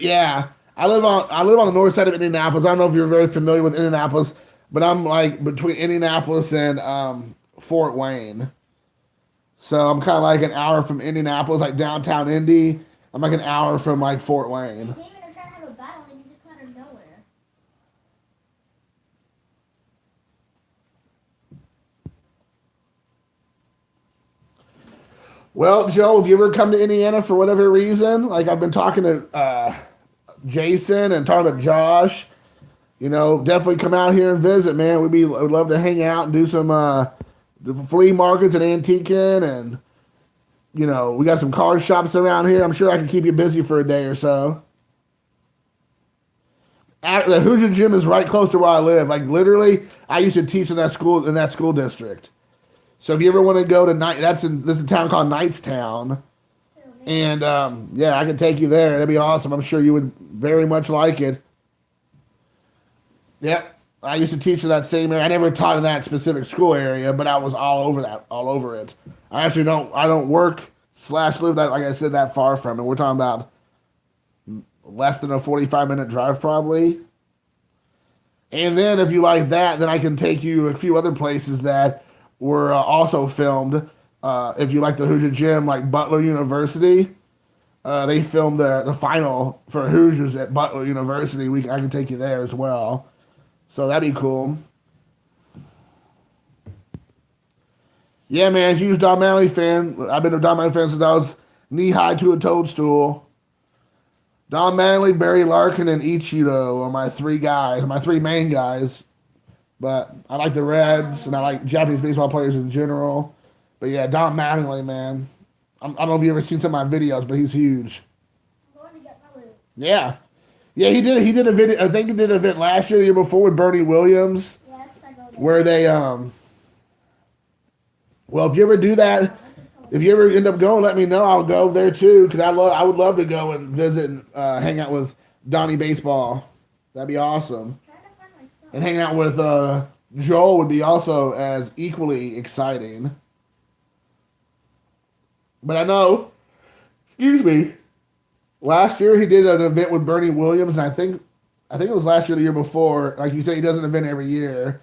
A: yeah, I live on the north side of Indianapolis. I don't know if you're very familiar with Indianapolis, but I'm like between Indianapolis and Fort Wayne. So I'm kind of like an hour from Indianapolis, like downtown Indy. I'm like an hour from like Fort Wayne. Well, Joe, if you ever come to Indiana for whatever reason, like I've been talking to Jason and talking to Josh, definitely come out here and visit, man. We'd love to hang out and do some flea markets and antiquing, and we got some car shops around here. I'm sure I can keep you busy for a day or so. The Hoosier Gym is right close to where I live. Like literally, I used to teach in that school district. So if you ever want to go to this is a town called Knightstown, and yeah, I can take you there. That'd be awesome. I'm sure you would very much like it. Yep, I used to teach in that same area. I never taught in that specific school area, but I was all over it. I don't work / live that, like I said, that far from it. We're talking about less than a 45-minute drive probably. And then if you like that, then I can take you a few other places that were also filmed. If you like the Hoosier Gym, like Butler University, they filmed the final for Hoosiers at Butler University. I can take you there as well. So that'd be cool. Yeah, man, huge Don Manley fan. I've been a Don Manley fan since I was knee-high to a toadstool. Don Manley, Barry Larkin, and Ichiro are my three main guys. But I like the Reds, and I like Japanese baseball players in general. But yeah, Don Mattingly, man. I don't know if you've ever seen some of my videos, but he's huge. Yeah. Yeah, he did a video. I think he did an event last year, the year before with Bernie Williams.
B: Yes, I know that.
A: Where they, well, if you ever do that, if you ever end up going, let me know. I'll go there too, because I would love to go and visit and hang out with Donnie Baseball. That'd be awesome. And hang out with Joel would be also as equally exciting. But I know, excuse me, last year he did an event with Bernie Williams, and I think it was last year, or the year before. Like you said, he does an event every year.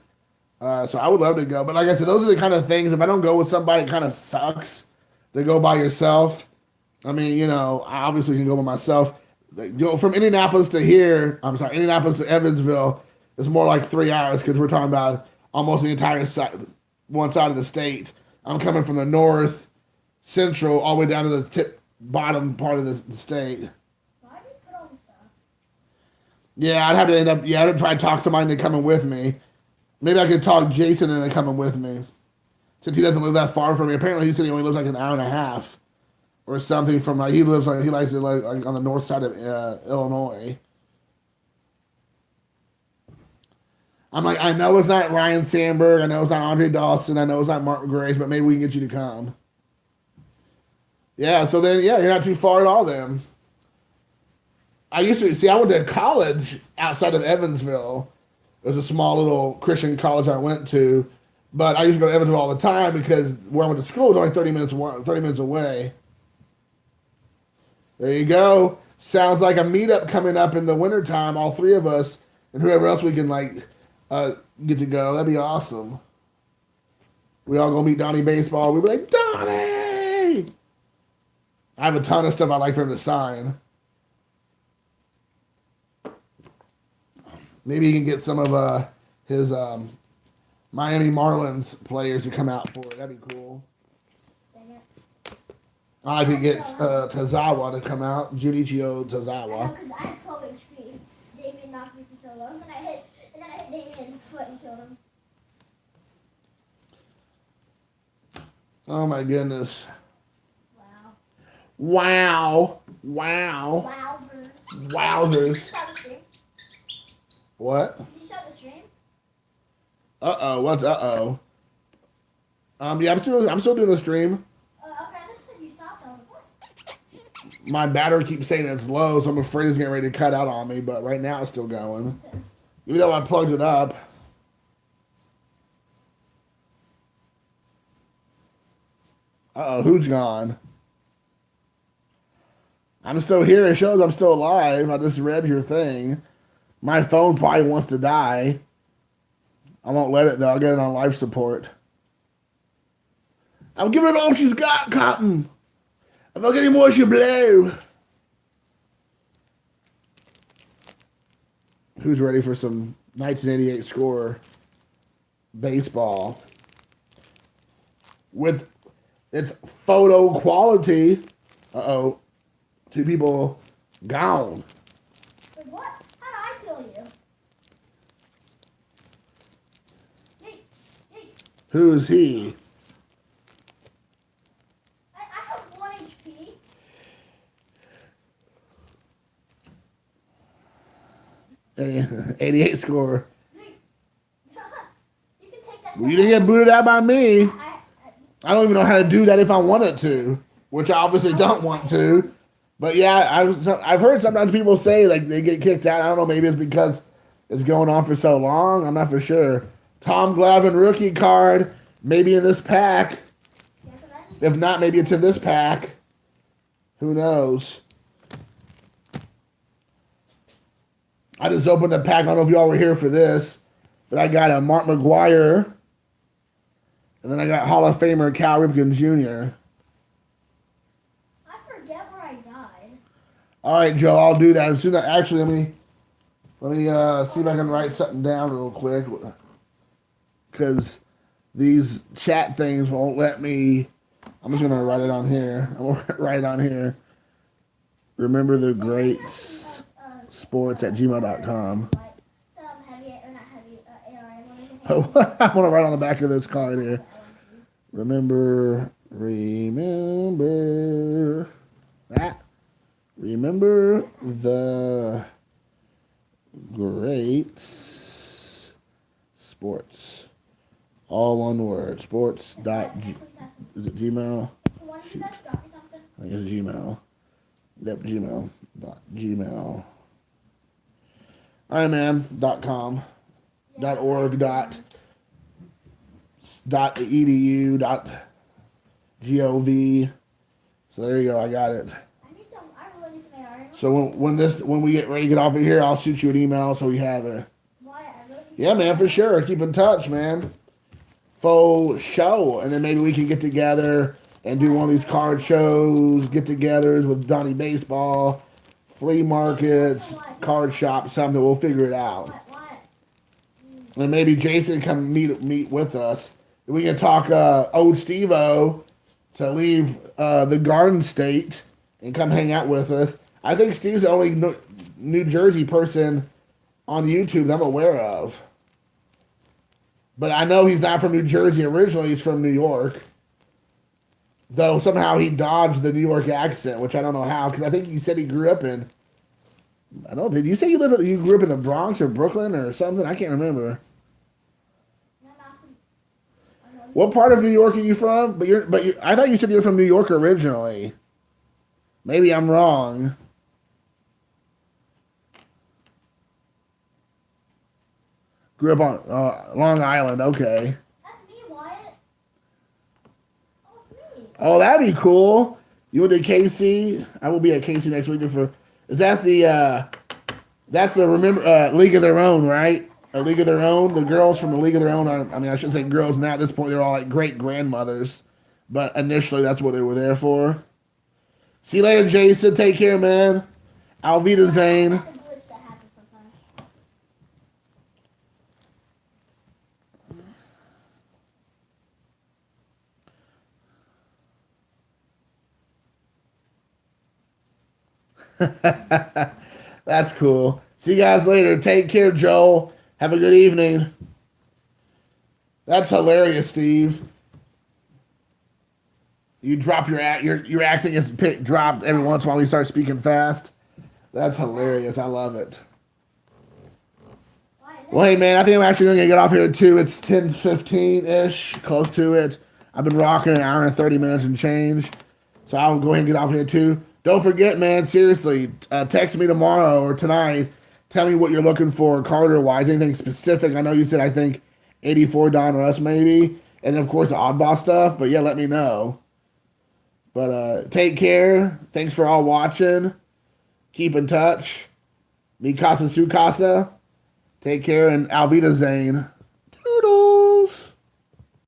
A: So I would love to go. But like I said, those are the kind of things. If I don't go with somebody, it kind of sucks to go by yourself. I mean, I obviously can go by myself. Like, from Indianapolis to here, I'm sorry, Indianapolis to Evansville, it's more like 3 hours because we're talking about almost the entire side, one side of the state. I'm coming from the north, central, all the way down to the bottom part of the state.
B: Why do you put all this stuff?
A: Yeah, I'd have to I'd try to talk somebody into coming with me. Maybe I could talk Jason into coming with me. Since he doesn't live that far from me. Apparently he said he only lives like an hour and a half or something from he likes it like on the north side of Illinois. I'm like, I know it's not Ryan Sandberg, I know it's not Andre Dawson, I know it's not Mark Grace, but maybe we can get you to come. Yeah, so then you're not too far at all then. I went to college outside of Evansville. It was a small little Christian college I went to, but I used to go to Evansville all the time because where I went to school was only 30 minutes away. There you go. Sounds like a meetup coming up in the wintertime, all three of us, and whoever else we can get to go. That'd be awesome. We all go meet Donnie Baseball. We'd be like, Donnie! I have a ton of stuff I'd like for him to sign. Maybe he can get some of his Miami Marlins players to come out for it. That'd be cool. I'd like to get Tazawa to come out. Junichio Tazawa.
B: Because I had 12 HP. Damien knocked me for so long. And then I hit Damien in the foot and killed him.
A: Oh my goodness.
B: Wow.
A: Wow.
B: Wowzers.
A: Wowzers.
B: Did you start the stream?
A: What?
B: Did you start the stream?
A: Uh-oh. What's uh-oh? Yeah, I'm still doing the stream.
B: Okay, I just said you stopped. I was like, what?
A: My battery keeps saying it's low, so I'm afraid it's getting ready to cut out on me, but right now it's still going. Even though I plugged it up. Uh-oh, who's gone? I'm still here. It shows I'm still alive. I just read your thing. My phone probably wants to die. I won't let it, though. I'll get it on life support. I'm giving it all she's got, Cotton. If I get any more, she'll blow. Who's ready for some 1988 score baseball? With its photo quality. Uh-oh. 2 people gone.
B: Wait, what? How did I kill you? Hey.
A: Who's he?
B: I have 1 HP.
A: 88 score.
B: You can take that.
A: Well, you didn't get booted out by me.
B: I
A: I don't even know how to do that if I wanted to, which I obviously don't want to. But yeah, I've heard sometimes people say like they get kicked out. I don't know, maybe it's because it's going on for so long. I'm not for sure. Tom Glavine rookie card, maybe in this pack. If not, maybe it's in this pack. Who knows? I just opened the pack. I don't know if y'all were here for this, but I got a Mark McGwire, and then I got Hall of Famer Cal Ripken Jr.
B: I forget where I died.
A: All right, Joe, I'll do that. As soon as actually, let me see if I can write something down real quick, because these chat things won't let me. I'm just gonna write it on here. I'm gonna write it on here. Remember the greats sports at gmail.com.
B: Some heavy or not heavy
A: I'm gonna write on the back of this card here. Remember that. Remember the great sports. All one word. Sports. Is it Gmail?
B: Shoot.
A: I think it's Gmail. Yep, Gmail. Gmail. ironman.com. .org. .edu. .gov. So there you go. I got it.
B: I need some. I really need some AR.
A: So when we get ready to get off of here, I'll shoot you an email so we have it.
B: Why? I really need
A: Yeah, man, for sure. Keep in touch, man. Faux show, and then maybe we can get together and do one of these card shows, get-togethers with Donnie Baseball, flea markets, card shops, something. We'll figure it out.
B: What?
A: And maybe Jason come meet with us. We can talk old Steve-O to leave the Garden State and come hang out with us. I think Steve's the only New Jersey person on YouTube that I'm aware of. But I know he's not from New Jersey originally. He's from New York. Though somehow he dodged the New York accent, which I don't know how, because I think he said he grew up in... I don't know. Did you say you grew up in the Bronx or Brooklyn or something? I can't remember. What part of New York are you from? I thought you said you were from New York originally. Maybe I'm wrong. Grew up on Long Island. Okay.
B: That's me, Wyatt. Oh, it's me.
A: Oh, that'd be cool. You went to KC. I will be at KC next week for. Is that the? That's the League of Their Own, right? A League of Their Own. The girls from the League of Their Own are. I mean, I shouldn't say girls now. At this point, they're all like great grandmothers. But initially, that's what they were there for. See you later, Jason. Take care, man. Alvita Zane.
B: That's a glitch that happens sometimes.
A: That's cool. See you guys later. Take care, Joel. Have a good evening. That's hilarious, Steve. You drop your accent gets dropped every once in a while when you start speaking fast. That's hilarious. I love it. Well, hey, man, I think I'm actually going to get off here too. It's 10:15-ish, close to it. I've been rocking an hour and 30 minutes and change. So I'll go ahead and get off here too. Don't forget, man, seriously, text me tomorrow or tonight. Tell me what you're looking for Carter-wise, anything specific. I know you said, I think, 84 Don Russ maybe. And, of course, the oddball stuff. But, yeah, let me know. But take care. Thanks for all watching. Keep in touch. Mi casa su casa. Take care. And Alvita Zane.